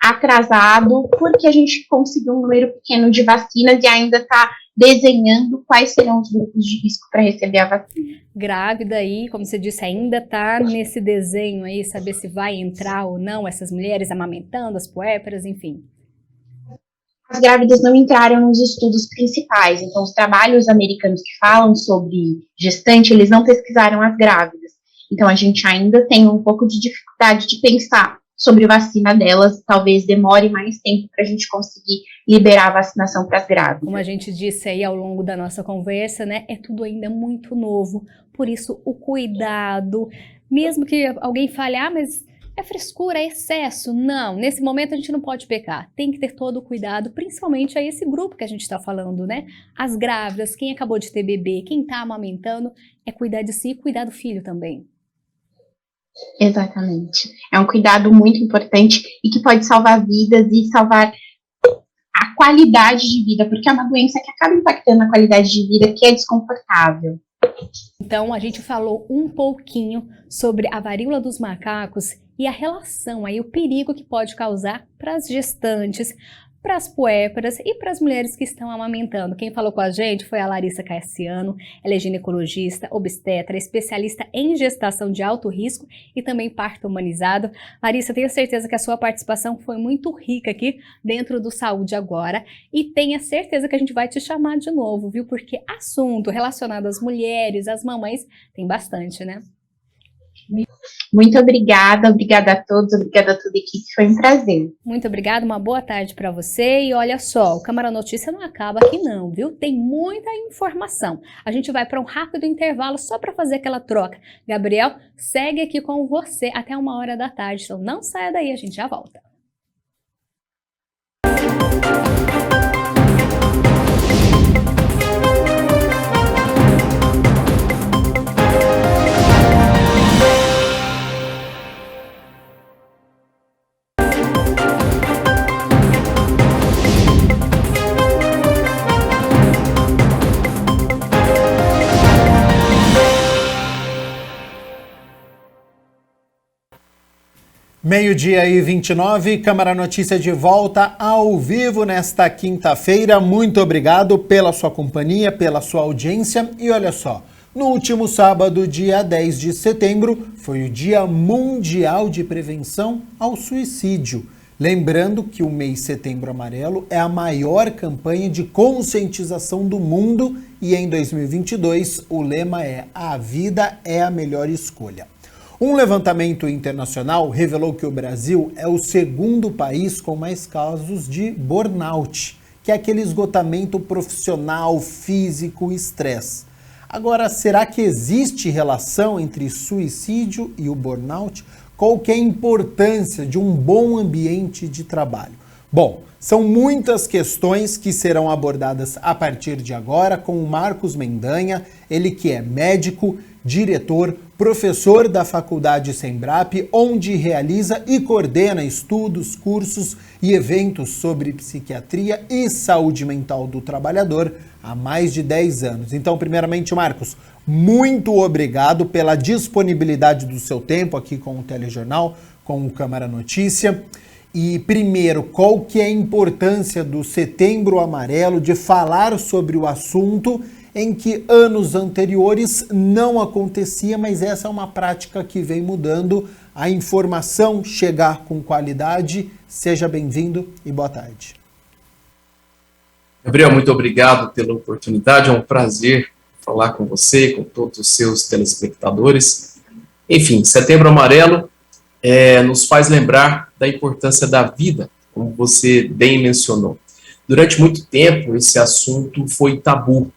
atrasado, porque a gente conseguiu um número pequeno de vacinas e ainda está desenhando quais serão os grupos de risco para receber a vacina. Grávida aí, como você disse, ainda está nesse desenho aí, saber se vai entrar ou não essas mulheres amamentando, as puérperas, enfim. As grávidas não entraram nos estudos principais, então os trabalhos americanos que falam sobre gestante, eles não pesquisaram as grávidas. Então a gente ainda tem um pouco de dificuldade de pensar sobre a vacina delas, talvez demore mais tempo para a gente conseguir liberar a vacinação para as grávidas. Como a gente disse aí ao longo da nossa conversa, né, é tudo ainda muito novo, por isso o cuidado, mesmo que alguém fale, mas é frescura, é excesso, não, nesse momento a gente não pode pecar, tem que ter todo o cuidado, principalmente a esse grupo que a gente está falando, né, as grávidas, quem acabou de ter bebê, quem está amamentando, é cuidar de si e cuidar do filho também. Exatamente. É um cuidado muito importante e que pode salvar vidas e salvar a qualidade de vida, porque é uma doença que acaba impactando a qualidade de vida, que é desconfortável. Então, a gente falou um pouquinho sobre a varíola dos macacos e a relação aí, o perigo que pode causar para as gestantes, para as puérperas e para as mulheres que estão amamentando. Quem falou com a gente foi a Larissa Cassiano, ela é ginecologista, obstetra, especialista em gestação de alto risco e também parto humanizado. Larissa, tenho certeza que a sua participação foi muito rica aqui dentro do Saúde Agora e tenha certeza que a gente vai te chamar de novo, viu? Porque assunto relacionado às mulheres, às mamães, tem bastante, né? Muito obrigada a todos, obrigada a toda a equipe, foi um prazer. Muito obrigada, uma boa tarde para você e olha só, o Câmara Notícia não acaba aqui não, viu? Tem muita informação. A gente vai para um rápido intervalo só para fazer aquela troca. Gabriel, segue aqui com você até 13h, então não saia daí, a gente já volta. Meio-dia e 29, Câmara Notícia de volta ao vivo nesta quinta-feira. Muito obrigado pela sua companhia, pela sua audiência. E olha só, no último sábado, dia 10 de setembro, foi o Dia Mundial de Prevenção ao Suicídio. Lembrando que o mês Setembro Amarelo é a maior campanha de conscientização do mundo e em 2022 o lema é "A vida é a melhor escolha". Um levantamento internacional revelou que o Brasil é o segundo país com mais casos de burnout, que é aquele esgotamento profissional, físico e estresse. Agora, será que existe relação entre suicídio e o burnout? Qual que é a importância de um bom ambiente de trabalho? Bom, São muitas questões que serão abordadas a partir de agora com o Marcos Mendanha, ele que é médico, diretor, professor da Faculdade Sembrap, onde realiza e coordena estudos, cursos e eventos sobre psiquiatria e saúde mental do trabalhador há mais de 10 anos. Então, primeiramente, Marcos, muito obrigado pela disponibilidade do seu tempo aqui com o Telejornal, com o Câmara Notícia. E primeiro, qual que é a importância do Setembro Amarelo de falar sobre o assunto em que anos anteriores não acontecia, mas essa é uma prática que vem mudando, a informação chegar com qualidade. Seja bem-vindo e boa tarde. Gabriel, muito obrigado pela oportunidade, é um prazer falar com você, com todos os seus telespectadores. Enfim, Setembro Amarelo nos faz lembrar da importância da vida, como você bem mencionou. Durante muito tempo, esse assunto foi tabu,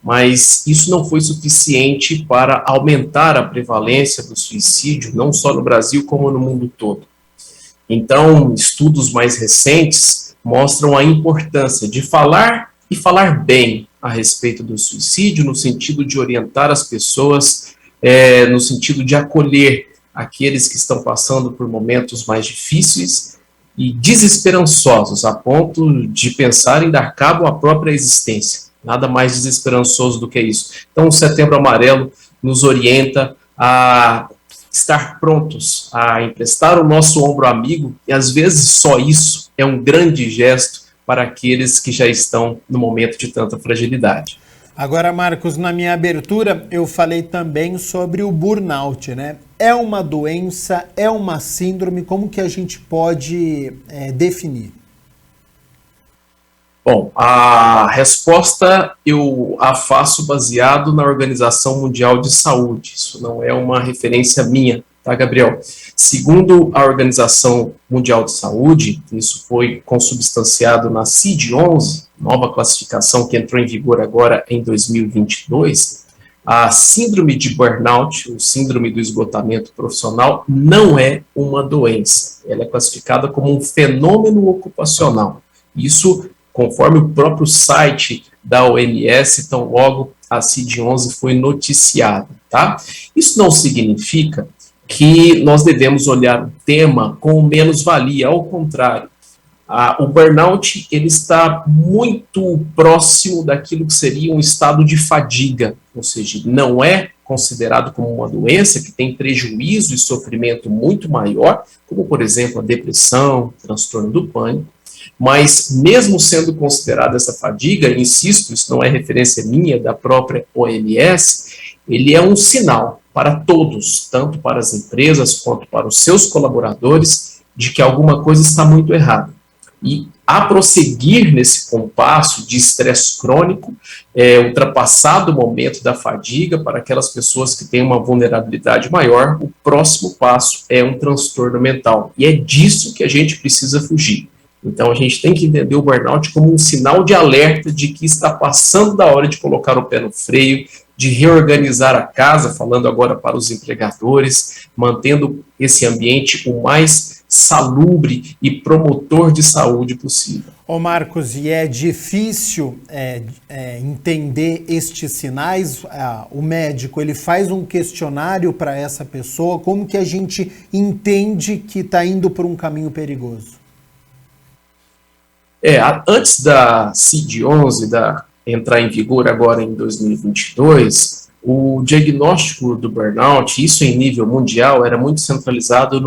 mas isso não foi suficiente para aumentar a prevalência do suicídio, não só no Brasil, como no mundo todo. Então, estudos mais recentes mostram a importância de falar e falar bem a respeito do suicídio, no sentido de orientar as pessoas, no sentido de acolher aqueles que estão passando por momentos mais difíceis e desesperançosos, a ponto de pensar em dar cabo à própria existência. Nada mais desesperançoso do que isso. Então, o Setembro Amarelo nos orienta a estar prontos, a emprestar o nosso ombro amigo, e às vezes só isso é um grande gesto para aqueles que já estão no momento de tanta fragilidade. Agora, Marcos, na minha abertura eu falei também sobre o burnout, né? É uma doença, é uma síndrome, como que a gente pode definir? Bom, a resposta eu a faço baseado na Organização Mundial de Saúde. Isso não é uma referência minha, tá, Gabriel? Segundo a Organização Mundial de Saúde, isso foi consubstanciado na CID-11, nova classificação que entrou em vigor agora em 2022, a síndrome de burnout, o síndrome do esgotamento profissional, não é uma doença. Ela é classificada como um fenômeno ocupacional. Isso conforme o próprio site da OMS, tão logo a CID-11 foi noticiada, tá? Isso não significa que nós devemos olhar o tema com menos-valia, ao contrário. O burnout, ele está muito próximo daquilo que seria um estado de fadiga, ou seja, não é considerado como uma doença que tem prejuízo e sofrimento muito maior, como, por exemplo, a depressão, transtorno do pânico, mas mesmo sendo considerada essa fadiga, insisto, isso não é referência minha, da própria OMS, ele é um sinal para todos, tanto para as empresas quanto para os seus colaboradores, de que alguma coisa está muito errada. E a prosseguir nesse compasso de estresse crônico, ultrapassado o momento da fadiga, para aquelas pessoas que têm uma vulnerabilidade maior, o próximo passo é um transtorno mental. E é disso que a gente precisa fugir. Então a gente tem que entender o burnout como um sinal de alerta de que está passando da hora de colocar o pé no freio, de reorganizar a casa, falando agora para os empregadores, mantendo esse ambiente o mais salubre e promotor de saúde possível. Ô Marcos, e é difícil entender estes sinais? O médico, ele faz um questionário para essa pessoa, como que a gente entende que está indo por um caminho perigoso? Antes da CID-11 entrar em vigor agora em 2022, o diagnóstico do burnout, isso em nível mundial, era muito centralizado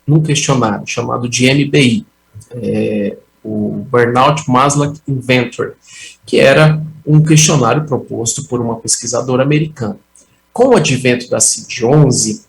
num questionário chamado de MBI, o Burnout Maslach Inventory, que era um questionário proposto por uma pesquisadora americana. Com o advento da CID-11,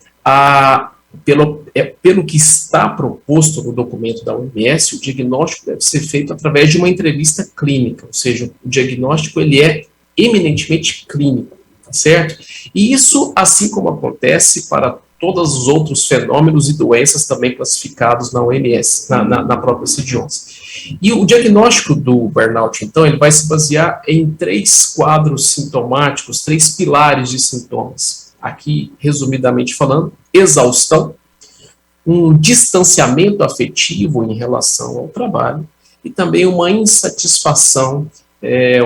pelo que está proposto no documento da OMS, o diagnóstico deve ser feito através de uma entrevista clínica, ou seja, o diagnóstico ele é eminentemente clínico, tá certo? E isso, assim como acontece para todos os outros fenômenos e doenças também classificados na OMS, na própria CID-11. E o diagnóstico do burnout, então, ele vai se basear em 3 quadros sintomáticos, 3 pilares de sintomas. Aqui, resumidamente falando, exaustão, um distanciamento afetivo em relação ao trabalho e também uma insatisfação,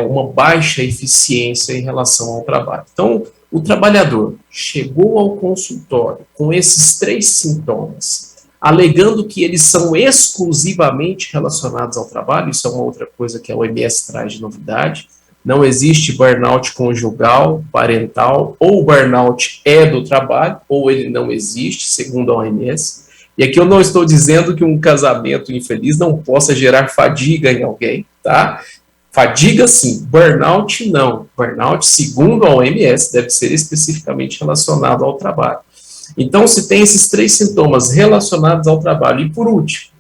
uma baixa eficiência em relação ao trabalho. Então, o trabalhador chegou ao consultório com esses 3 sintomas, alegando que eles são exclusivamente relacionados ao trabalho. Isso é uma outra coisa que a OMS traz de novidade. Não existe burnout conjugal, parental, ou o burnout é do trabalho, ou ele não existe, segundo a OMS. E aqui eu não estou dizendo que um casamento infeliz não possa gerar fadiga em alguém, tá? Fadiga sim, burnout não. Burnout, segundo a OMS, deve ser especificamente relacionado ao trabalho. Então, se tem esses 3 sintomas relacionados ao trabalho, e por último,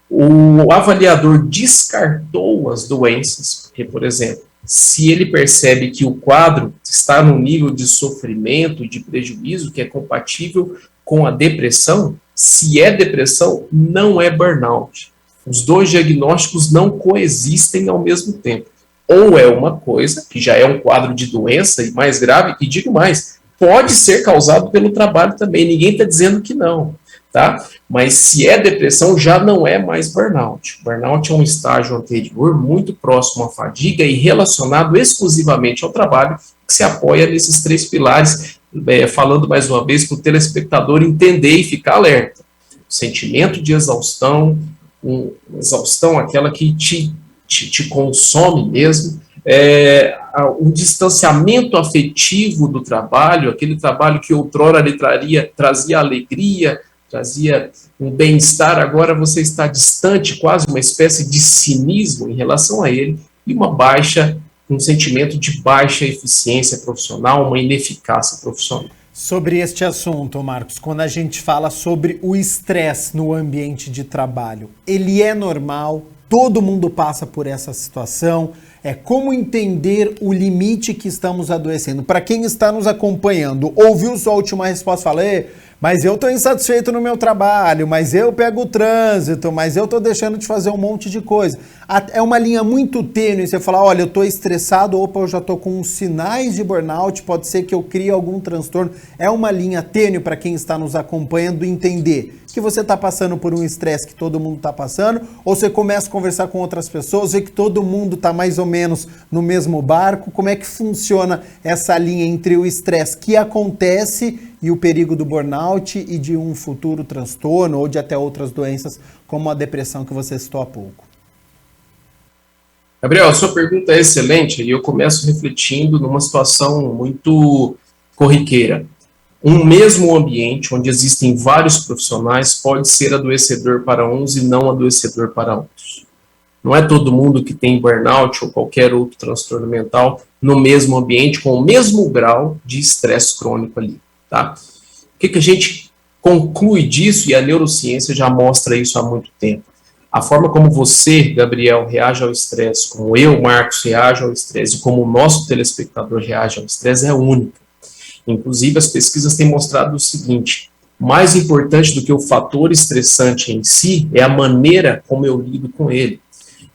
o avaliador descartou as doenças, porque, por exemplo, se ele percebe que o quadro está num nível de sofrimento, de prejuízo, que é compatível com a depressão, se é depressão, não é burnout. Os 2 diagnósticos não coexistem ao mesmo tempo. Ou é uma coisa, que já é um quadro de doença e mais grave, e digo mais, pode ser causado pelo trabalho também, ninguém está dizendo que não, tá? Mas se é depressão, já não é mais burnout. Burnout é um estágio anterior, muito próximo à fadiga e relacionado exclusivamente ao trabalho, que se apoia nesses 3 pilares, falando mais uma vez para o telespectador entender e ficar alerta. O sentimento de exaustão, exaustão aquela que te consome mesmo, um distanciamento afetivo do trabalho, aquele trabalho que outrora lhe trazia alegria, trazia um bem-estar, agora você está distante, quase uma espécie de cinismo em relação a ele, e um sentimento de baixa eficiência profissional, uma ineficácia profissional. Sobre este assunto, Marcos, quando a gente fala sobre o estresse no ambiente de trabalho, ele é normal? Todo mundo passa por essa situação? Como entender o limite que estamos adoecendo? Para quem está nos acompanhando, ouviu sua última resposta, falei, mas eu estou insatisfeito no meu trabalho, mas eu pego o trânsito, mas eu estou deixando de fazer um monte de coisa. É uma linha muito tênue, você falar, olha, eu estou estressado, opa, eu já estou com sinais de burnout, pode ser que eu crie algum transtorno. É uma linha tênue para quem está nos acompanhando entender que você está passando por um estresse que todo mundo está passando, ou você começa a conversar com outras pessoas, vê que todo mundo está mais ou menos no mesmo barco. Como é que funciona essa linha entre o estresse que acontece e o perigo do burnout e de um futuro transtorno ou de até outras doenças como a depressão que você citou há pouco? Gabriel, a sua pergunta é excelente e eu começo refletindo numa situação muito corriqueira. Um mesmo ambiente onde existem vários profissionais pode ser adoecedor para uns e não adoecedor para outros. Não é todo mundo que tem burnout ou qualquer outro transtorno mental no mesmo ambiente com o mesmo grau de estresse crônico ali, tá? O que a gente conclui disso, e a neurociência já mostra isso há muito tempo. A forma como você, Gabriel, reage ao estresse, como eu, Marcos, reage ao estresse, e como o nosso telespectador reage ao estresse é única. Inclusive, as pesquisas têm mostrado o seguinte: mais importante do que o fator estressante em si é a maneira como eu lido com ele.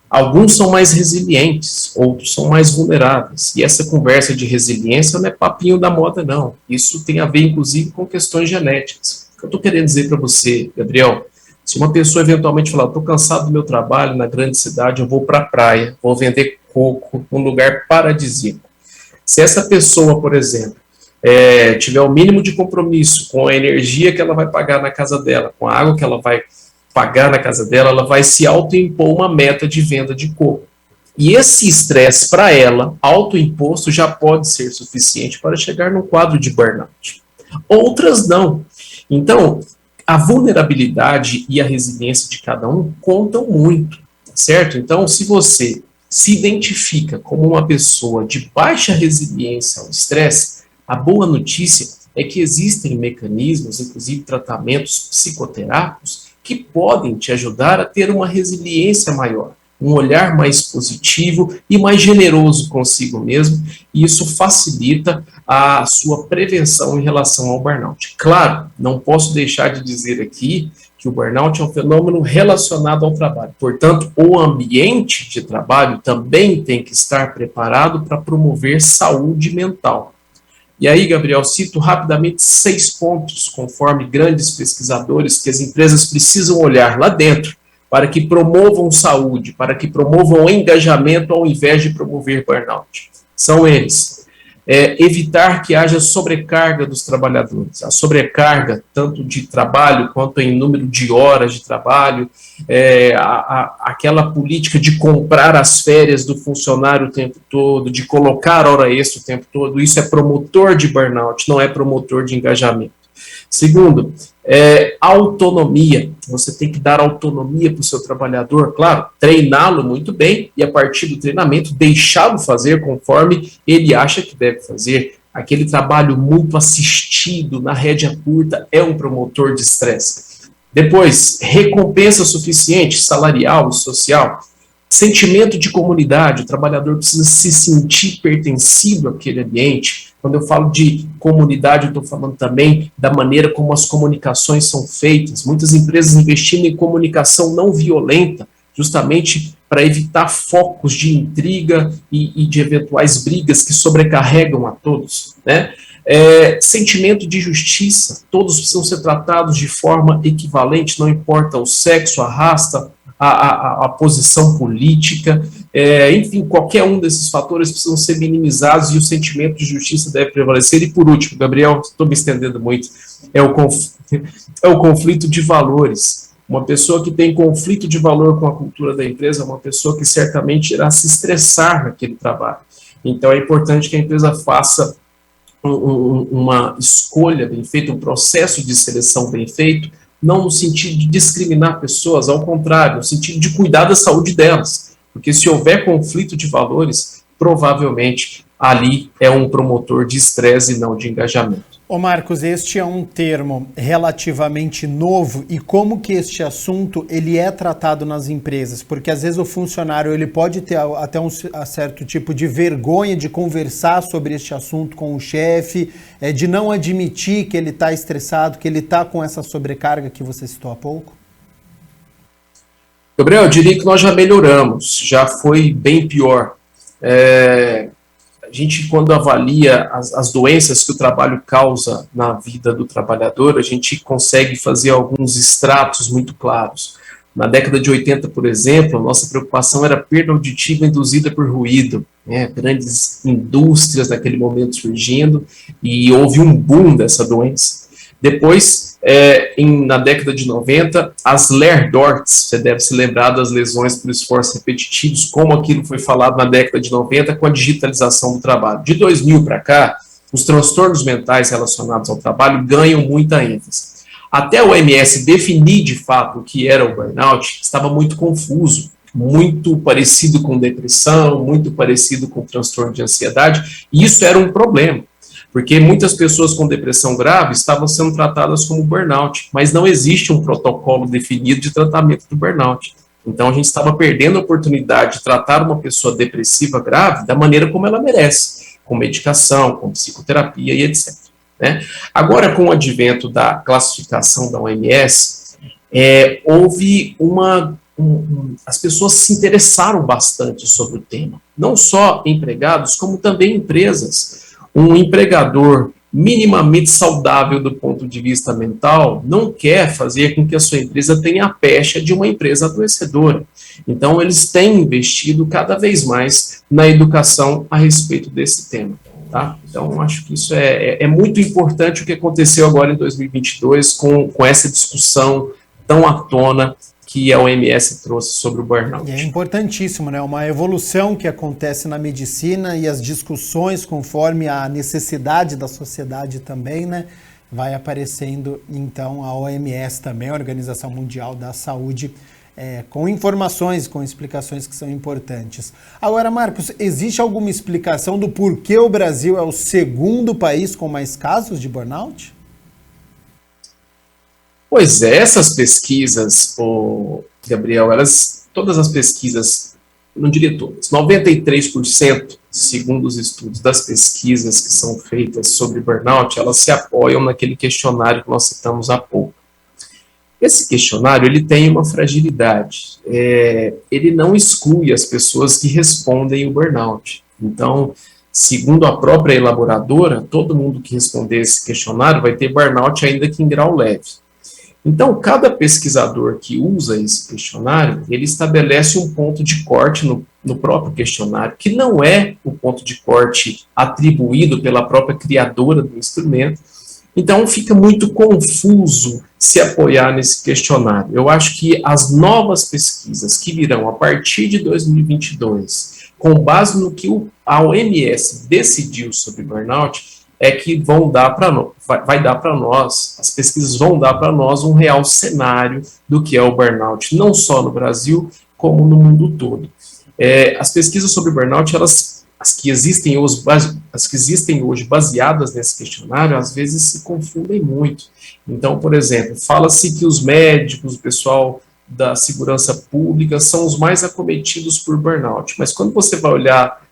Alguns são mais resilientes, outros são mais vulneráveis. E essa conversa de resiliência não é papinho da moda, não. Isso tem a ver, inclusive, com questões genéticas. O que eu estou querendo dizer para você, Gabriel, se uma pessoa eventualmente falar, estou cansado do meu trabalho na grande cidade, eu vou para a praia, vou vender coco, um lugar paradisíaco. Se essa pessoa, por exemplo, tiver o mínimo de compromisso com a energia que ela vai pagar na casa dela, com a água que ela vai pagar na casa dela, ela vai se autoimpor uma meta de venda de coco. E esse estresse para ela, autoimposto, já pode ser suficiente para chegar num quadro de burnout. Outras não. Então, a vulnerabilidade e a resiliência de cada um contam muito, certo? Então, se você se identifica como uma pessoa de baixa resiliência ao estresse, a boa notícia é que existem mecanismos, inclusive tratamentos psicoterápicos, que podem te ajudar a ter uma resiliência maior, um olhar mais positivo e mais generoso consigo mesmo, e isso facilita a sua prevenção em relação ao burnout. Claro, não posso deixar de dizer aqui que o burnout é um fenômeno relacionado ao trabalho. Portanto, o ambiente de trabalho também tem que estar preparado para promover saúde mental. E aí, Gabriel, cito rapidamente 6 pontos, conforme grandes pesquisadores, que as empresas precisam olhar lá dentro para que promovam saúde, para que promovam engajamento ao invés de promover burnout. São eles. Evitar que haja sobrecarga dos trabalhadores. A sobrecarga, tanto de trabalho quanto em número de horas de trabalho, aquela política de comprar as férias do funcionário o tempo todo, de colocar hora extra o tempo todo, isso é promotor de burnout, não é promotor de engajamento. Segundo, autonomia. Você tem que dar autonomia para o seu trabalhador, claro, treiná-lo muito bem e a partir do treinamento deixá-lo fazer conforme ele acha que deve fazer. Aquele trabalho muito assistido na rédea curta é um promotor de estresse. Depois, recompensa suficiente, salarial e social. Sentimento de comunidade, o trabalhador precisa se sentir pertencido àquele ambiente. Quando eu falo de comunidade, eu estou falando também da maneira como as comunicações são feitas. Muitas empresas investindo em comunicação não violenta, justamente para evitar focos de intriga e de eventuais brigas que sobrecarregam a todos, né? Sentimento de justiça, todos precisam ser tratados de forma equivalente, não importa o sexo, a raça, a posição política, enfim, qualquer um desses fatores precisam ser minimizados e o sentimento de justiça deve prevalecer. E por último, Gabriel, estou me estendendo muito, é o conflito de valores. Uma pessoa que tem conflito de valor com a cultura da empresa é uma pessoa que certamente irá se estressar naquele trabalho. Então é importante que a empresa faça uma escolha bem feita, um processo de seleção bem feito, não no sentido de discriminar pessoas, ao contrário, no sentido de cuidar da saúde delas. Porque se houver conflito de valores, provavelmente ali é um promotor de estresse e não de engajamento. Ô Marcos, este é um termo relativamente novo e como que este assunto ele é tratado nas empresas? Porque às vezes o funcionário ele pode ter até um certo tipo de vergonha de conversar sobre este assunto com o chefe, de não admitir que ele está estressado, que ele está com essa sobrecarga que você citou há pouco? Gabriel, eu diria que nós já melhoramos, já foi bem pior. A gente, quando avalia as doenças que o trabalho causa na vida do trabalhador, a gente consegue fazer alguns extratos muito claros. Na década de 80, por exemplo, a nossa preocupação era a perda auditiva induzida por ruído, né? Grandes indústrias naquele momento surgindo, e houve um boom dessa doença. Depois, na década de 90, as LER-DORTs, você deve se lembrar das lesões por esforços repetitivos, como aquilo foi falado na década de 90 com a digitalização do trabalho. De 2000 para cá, os transtornos mentais relacionados ao trabalho ganham muita ênfase. Até o OMS definir de fato o que era o burnout, estava muito confuso, muito parecido com depressão, muito parecido com transtorno de ansiedade, e isso era um problema. Porque muitas pessoas com depressão grave estavam sendo tratadas como burnout, mas não existe um protocolo definido de tratamento do burnout. Então a gente estava perdendo a oportunidade de tratar uma pessoa depressiva grave da maneira como ela merece, com medicação, com psicoterapia e etc. Né? Agora, com o advento da classificação da OMS, houve as pessoas se interessaram bastante sobre o tema, não só empregados, como também empresas. Um empregador minimamente saudável do ponto de vista mental não quer fazer com que a sua empresa tenha a pecha de uma empresa adoecedora. Então, eles têm investido cada vez mais na educação a respeito desse tema. Tá? Então, acho que isso é muito importante o que aconteceu agora em 2022 com essa discussão tão à tona que a OMS trouxe sobre o burnout. É importantíssimo, né? Uma evolução que acontece na medicina e as discussões conforme a necessidade da sociedade também, né? Vai aparecendo, então, a OMS também, a Organização Mundial da Saúde, com informações, com explicações que são importantes. Agora, Marcos, existe alguma explicação do porquê o Brasil é o segundo país com mais casos de burnout? Pois é, essas pesquisas, Gabriel, todas as pesquisas, não diria todas, 93%, segundo os estudos das pesquisas que são feitas sobre burnout, elas se apoiam naquele questionário que nós citamos há pouco. Esse questionário, ele tem uma fragilidade, ele não exclui as pessoas que respondem o burnout. Então, segundo a própria elaboradora, todo mundo que responder esse questionário vai ter burnout ainda que em grau leve. Então, cada pesquisador que usa esse questionário, ele estabelece um ponto de corte no próprio questionário, que não é o ponto de corte atribuído pela própria criadora do instrumento. Então, fica muito confuso se apoiar nesse questionário. Eu acho que as novas pesquisas que virão a partir de 2022, com base no que a OMS decidiu sobre burnout, é que vão dar para nós, vai dar para nós, as pesquisas vão dar para nós um real cenário do que é o burnout, não só no Brasil, como no mundo todo. As pesquisas sobre burnout, as que existem hoje baseadas nesse questionário, às vezes se confundem muito. Então, por exemplo, fala-se que os médicos, o pessoal da segurança pública são os mais acometidos por burnout, mas quando você vai olhar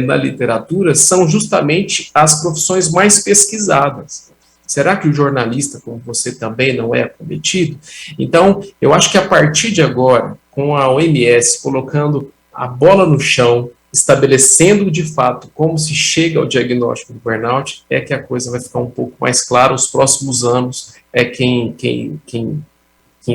na literatura, são justamente as profissões mais pesquisadas. Será que o jornalista, como você, também não é acometido? Então, eu acho que a partir de agora, com a OMS colocando a bola no chão, estabelecendo de fato como se chega ao diagnóstico do burnout, é que a coisa vai ficar um pouco mais clara. Os próximos anos quem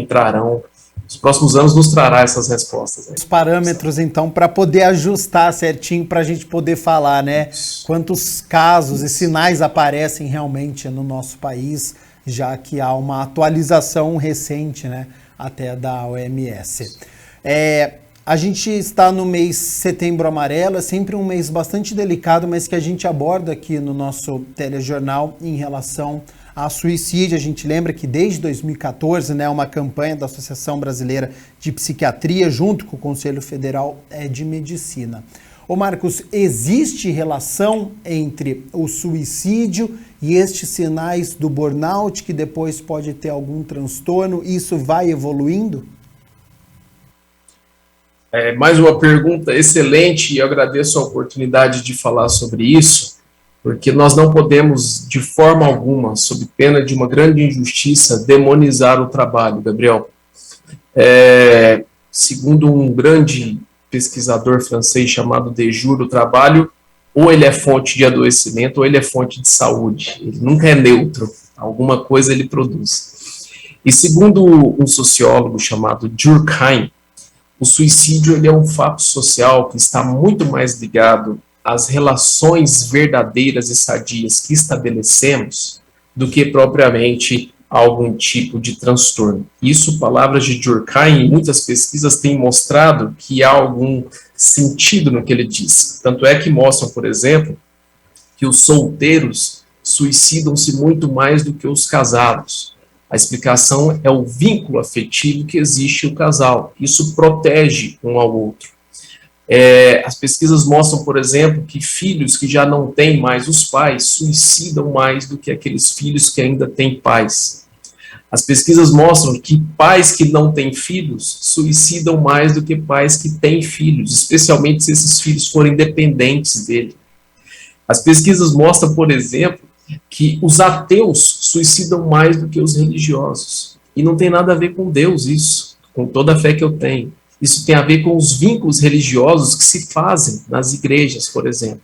trarão. Os próximos anos nos trará essas respostas. Né? Os parâmetros, então, para poder ajustar certinho, para a gente poder falar, né? Quantos casos e sinais aparecem realmente no nosso país, já que há uma atualização recente, né? Até da OMS. A gente está no mês Setembro Amarelo, é sempre um mês bastante delicado, mas que a gente aborda aqui no nosso telejornal em relação a suicídio. A gente lembra que desde 2014, né, uma campanha da Associação Brasileira de Psiquiatria, junto com o Conselho Federal de Medicina. Ô Marcos, existe relação entre o suicídio e estes sinais do burnout, que depois pode ter algum transtorno? Isso vai evoluindo? Mais uma pergunta excelente, e eu agradeço a oportunidade de falar sobre isso, porque nós não podemos, de forma alguma, sob pena de uma grande injustiça, demonizar o trabalho, Gabriel. Segundo um grande pesquisador francês chamado Dejour, o trabalho, ou ele é fonte de adoecimento, ou ele é fonte de saúde. Ele nunca é neutro, alguma coisa ele produz. E segundo um sociólogo chamado Durkheim, o suicídio ele é um fato social que está muito mais ligado às relações verdadeiras e sadias que estabelecemos do que propriamente algum tipo de transtorno. Isso, palavras de Durkheim, e muitas pesquisas têm mostrado que há algum sentido no que ele diz. Tanto é que mostram, por exemplo, que os solteiros suicidam-se muito mais do que os casados. A explicação é o vínculo afetivo que existe no casal. Isso protege um ao outro. As pesquisas mostram, por exemplo, que filhos que já não têm mais os pais suicidam mais do que aqueles filhos que ainda têm pais. As pesquisas mostram que pais que não têm filhos suicidam mais do que pais que têm filhos, especialmente se esses filhos forem dependentes dele. As pesquisas mostram, por exemplo, que os ateus suicidam mais do que os religiosos. E não tem nada a ver com Deus isso, com toda a fé que eu tenho. Isso tem a ver com os vínculos religiosos que se fazem nas igrejas, por exemplo.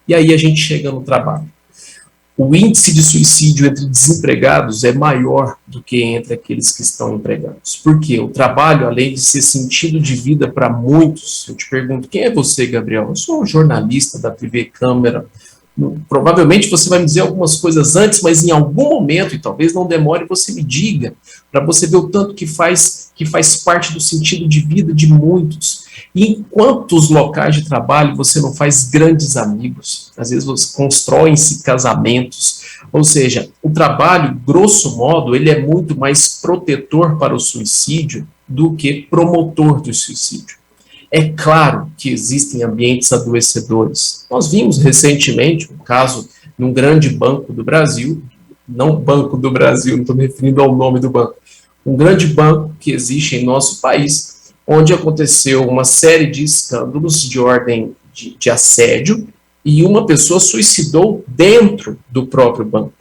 E aí a gente chega no trabalho. O índice de suicídio entre desempregados é maior do que entre aqueles que estão empregados. Por quê? O trabalho, além de ser sentido de vida para muitos, eu te pergunto, quem é você, Gabriel? Eu sou um jornalista da TV Câmara. Provavelmente você vai me dizer algumas coisas antes, mas em algum momento, e talvez não demore, você me diga, para você ver o tanto que faz parte do sentido de vida de muitos. E em quantos locais de trabalho você não faz grandes amigos? Às vezes constroem-se casamentos. Ou seja, o trabalho, grosso modo, ele é muito mais protetor para o suicídio do que promotor do suicídio. É claro que existem ambientes adoecedores. Nós vimos recentemente um caso num grande banco do Brasil, não Banco do Brasil, não estou me referindo ao nome do banco, um grande banco que existe em nosso país, onde aconteceu uma série de escândalos de ordem de assédio e uma pessoa suicidou dentro do próprio banco.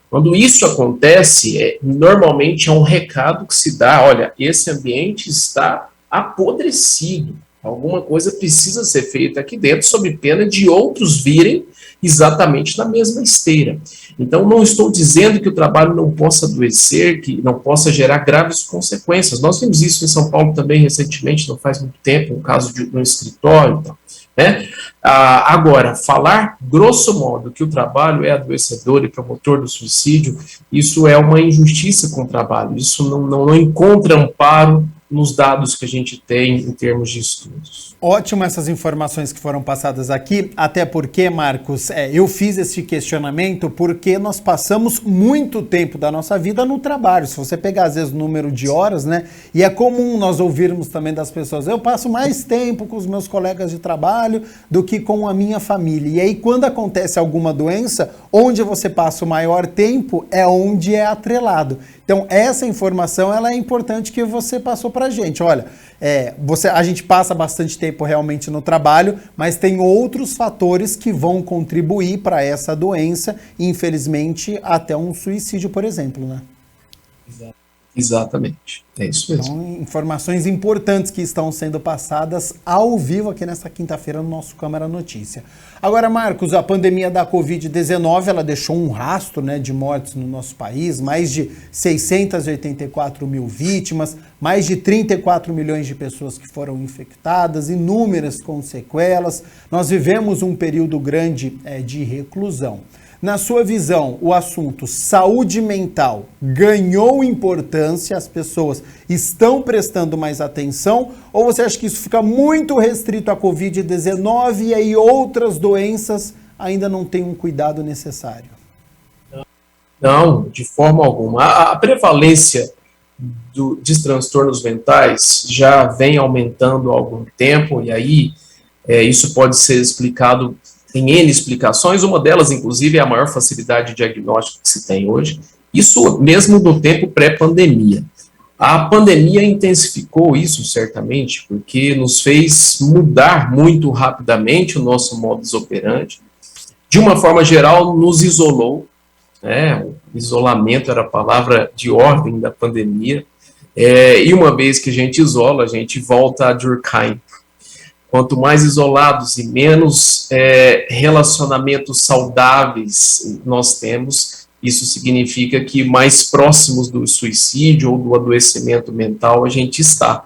Quando isso acontece, normalmente é um recado que se dá, olha, esse ambiente está apodrecido. Alguma coisa precisa ser feita aqui dentro, sob pena de outros virem exatamente na mesma esteira. Então, não estou dizendo que o trabalho não possa adoecer, que não possa gerar graves consequências. Nós vimos isso em São Paulo também recentemente, não faz muito tempo, um caso de um escritório e tal, né? Agora, falar, grosso modo, que o trabalho é adoecedor e promotor do suicídio, isso é uma injustiça com o trabalho, isso não encontra amparo nos dados que a gente tem em termos de estudos. Ótimo essas informações que foram passadas aqui, até porque, Marcos, eu fiz esse questionamento porque nós passamos muito tempo da nossa vida no trabalho. Se você pegar, às vezes, o número de horas, né, e é comum nós ouvirmos também das pessoas, eu passo mais tempo com os meus colegas de trabalho do que com a minha família. E aí, quando acontece alguma doença, onde você passa o maior tempo é onde é atrelado. Então, essa informação ela é importante que você passou para a gente. Olha, a gente passa bastante tempo realmente no trabalho, mas tem outros fatores que vão contribuir para essa doença, infelizmente, até um suicídio, por exemplo, né? Exatamente, é isso mesmo. Então, informações importantes que estão sendo passadas ao vivo aqui nesta quinta-feira no nosso Câmara Notícia. Agora, Marcos, a pandemia da Covid-19, ela deixou um rastro, né, de mortes no nosso país, mais de 684 mil vítimas, mais de 34 milhões de pessoas que foram infectadas, inúmeras com sequelas. Nós vivemos um período grande de reclusão. Na sua visão, o assunto saúde mental ganhou importância, as pessoas estão prestando mais atenção, ou você acha que isso fica muito restrito à Covid-19 e aí outras doenças ainda não têm um cuidado necessário? Não, de forma alguma. A prevalência de transtornos mentais já vem aumentando há algum tempo, e aí isso pode ser explicado em N explicações, uma delas, inclusive, é a maior facilidade de diagnóstico que se tem hoje, isso mesmo do tempo pré-pandemia. A pandemia intensificou isso, certamente, porque nos fez mudar muito rapidamente o nosso modus operandi. De uma forma geral, nos isolou, né? O isolamento era a palavra de ordem da pandemia, e uma vez que a gente isola, a gente volta a Durkheim. Quanto mais isolados e menos relacionamentos saudáveis nós temos, isso significa que mais próximos do suicídio ou do adoecimento mental a gente está.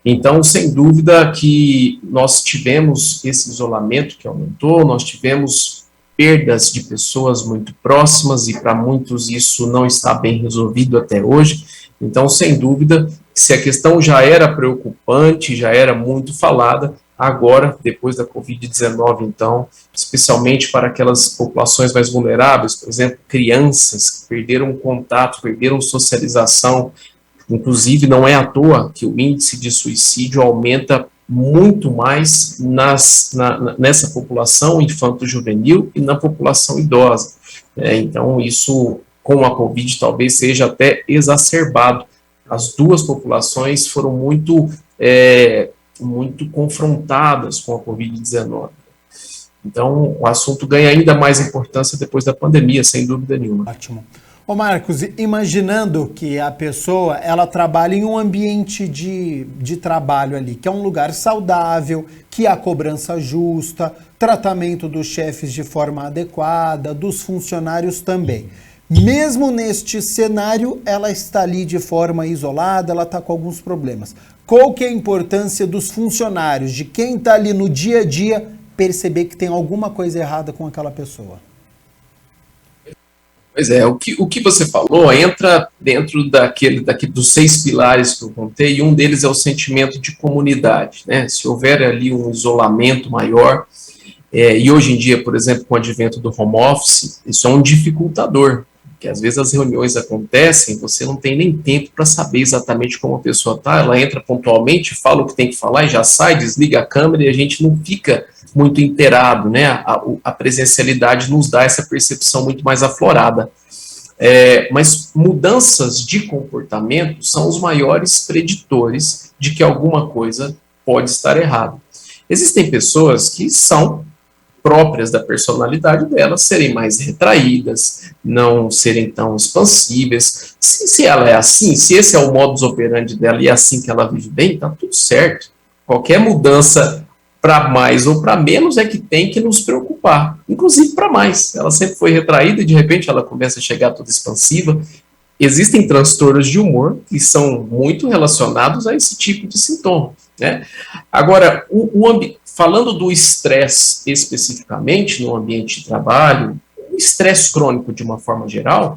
Então, sem dúvida que nós tivemos esse isolamento que aumentou, nós tivemos perdas de pessoas muito próximas e para muitos isso não está bem resolvido até hoje. Então, sem dúvida, se a questão já era preocupante, já era muito falada, agora, depois da Covid-19, então, especialmente para aquelas populações mais vulneráveis, por exemplo, crianças que perderam contato, perderam socialização, inclusive não é à toa que o índice de suicídio aumenta muito mais nessa população infanto-juvenil e na população idosa. Então, isso, com a Covid, talvez seja até exacerbado. As duas populações foram muito confrontadas com a Covid-19. Então, o assunto ganha ainda mais importância depois da pandemia, sem dúvida nenhuma. Ótimo. Ô Marcos, imaginando que a pessoa, ela trabalha em um ambiente de trabalho ali, que é um lugar saudável, que há cobrança justa, tratamento dos chefes de forma adequada, dos funcionários também. Mesmo neste cenário, ela está ali de forma isolada, ela está com alguns problemas. Qual que é a importância dos funcionários, de quem está ali no dia a dia, perceber que tem alguma coisa errada com aquela pessoa? Pois é, o que você falou entra dentro dos 6 pilares que eu contei, e um deles é o sentimento de comunidade, né? Se houver ali um isolamento maior, e hoje em dia, por exemplo, com o advento do home office, isso é um dificultador, porque às vezes as reuniões acontecem, você não tem nem tempo para saber exatamente como a pessoa está, ela entra pontualmente, fala o que tem que falar e já sai, desliga a câmera e a gente não fica muito inteirado, né? A presencialidade nos dá essa percepção muito mais aflorada. Mas mudanças de comportamento são os maiores preditores de que alguma coisa pode estar errada. Existem pessoas que são próprias da personalidade delas serem mais retraídas, não serem tão expansíveis. Se ela é assim, se esse é o modus operandi dela e é assim que ela vive bem, tá tudo certo. Qualquer mudança para mais ou para menos é que tem que nos preocupar, inclusive para mais. Ela sempre foi retraída e de repente ela começa a chegar toda expansiva. Existem transtornos de humor que são muito relacionados a esse tipo de sintoma, né? Agora, falando do estresse especificamente no ambiente de trabalho, o estresse crônico de uma forma geral,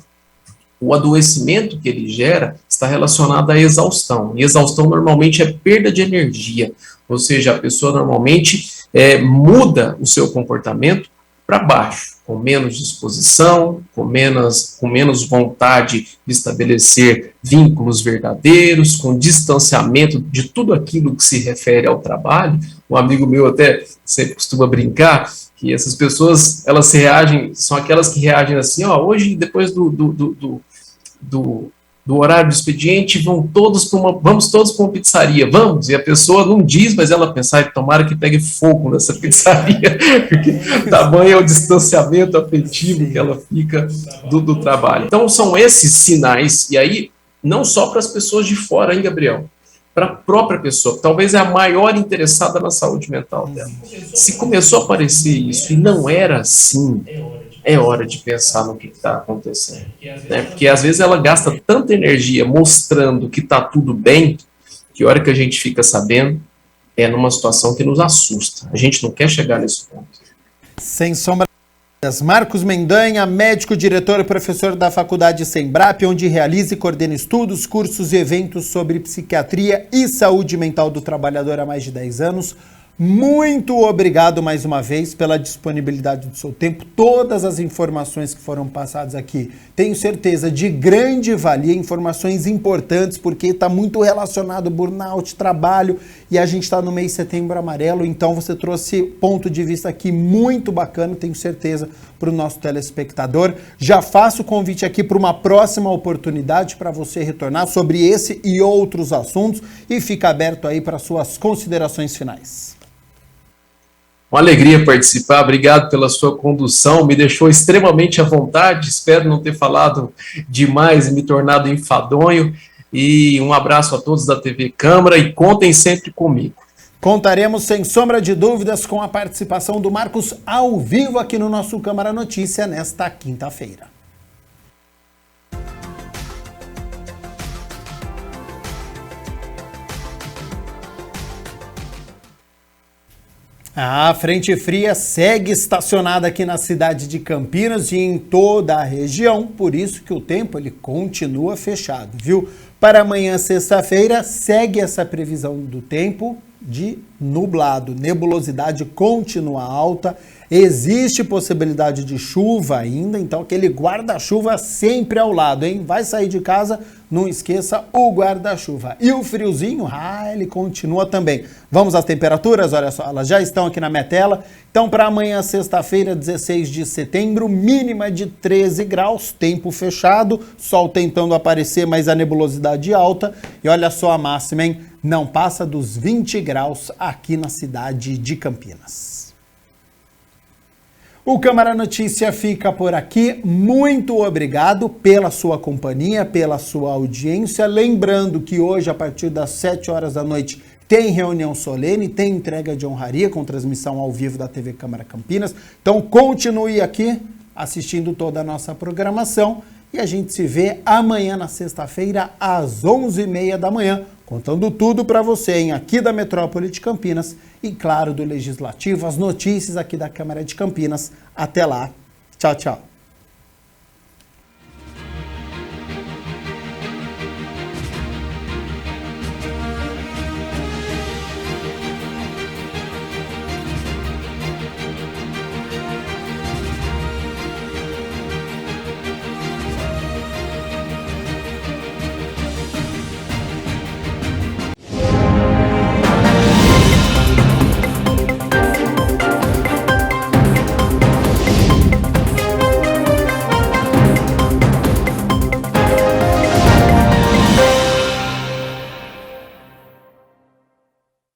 o adoecimento que ele gera está relacionado à exaustão. E exaustão normalmente é perda de energia, ou seja, a pessoa normalmente muda o seu comportamento para baixo, com menos disposição, com menos vontade de estabelecer vínculos verdadeiros, com distanciamento de tudo aquilo que se refere ao trabalho. Um amigo meu até sempre costuma brincar que essas pessoas, elas são aquelas que reagem assim, ó, hoje depois do horário do expediente, vamos todos para uma pizzaria, vamos, e a pessoa não diz, mas ela pensa, tomara que pegue fogo nessa pizzaria, porque tamanho é o distanciamento afetivo que ela fica do trabalho. Então são esses sinais, e aí não só para as pessoas de fora, hein, Gabriel? Para a própria pessoa, que talvez é a maior interessada na saúde mental dela. Se começou a aparecer isso e não era assim, é hora de pensar no que está acontecendo, né? Porque às vezes ela gasta tanta energia mostrando que está tudo bem, que a hora que a gente fica sabendo, é numa situação que nos assusta. A gente não quer chegar nesse ponto. Sem sombra de dúvidas, Marcos Mendanha, médico, diretor e professor da Faculdade Sembrap, onde realiza e coordena estudos, cursos e eventos sobre psiquiatria e saúde mental do trabalhador há mais de 10 anos. Muito obrigado mais uma vez pela disponibilidade do seu tempo, todas as informações que foram passadas aqui, tenho certeza de grande valia, informações importantes, porque está muito relacionado burnout, trabalho, e a gente está no mês de Setembro Amarelo, então você trouxe ponto de vista aqui muito bacana, tenho certeza, para o nosso telespectador. Já faço o convite aqui para uma próxima oportunidade para você retornar sobre esse e outros assuntos, e fica aberto aí para suas considerações finais. Uma alegria participar, obrigado pela sua condução, me deixou extremamente à vontade, espero não ter falado demais e me tornado enfadonho, e um abraço a todos da TV Câmara e contem sempre comigo. Contaremos sem sombra de dúvidas com a participação do Marcos ao vivo aqui no nosso Câmara Notícia nesta quinta-feira. A frente fria segue estacionada aqui na cidade de Campinas e em toda a região, por isso que o tempo ele continua fechado, viu? Para amanhã, sexta-feira, segue essa previsão do tempo de nublado, nebulosidade continua alta, existe possibilidade de chuva ainda, então aquele guarda-chuva sempre ao lado, hein? Vai sair de casa, não esqueça o guarda-chuva. E o friozinho, ele continua também. Vamos às temperaturas? Olha só, elas já estão aqui na minha tela. Então, para amanhã, sexta-feira, 16 de setembro, mínima de 13 graus, tempo fechado, sol tentando aparecer, mas a nebulosidade alta. E olha só a máxima, hein? Não passa dos 20 graus aqui na cidade de Campinas. O Câmara Notícia fica por aqui. Muito obrigado pela sua companhia, pela sua audiência. Lembrando que hoje, a partir das 7 horas da noite, tem reunião solene, tem entrega de honraria com transmissão ao vivo da TV Câmara Campinas. Então continue aqui assistindo toda a nossa programação e a gente se vê amanhã na sexta-feira às 11h30 da manhã, contando tudo para você, hein? Aqui da Metrópole de Campinas e, claro, do Legislativo, as notícias aqui da Câmara de Campinas. Até lá. Tchau, tchau.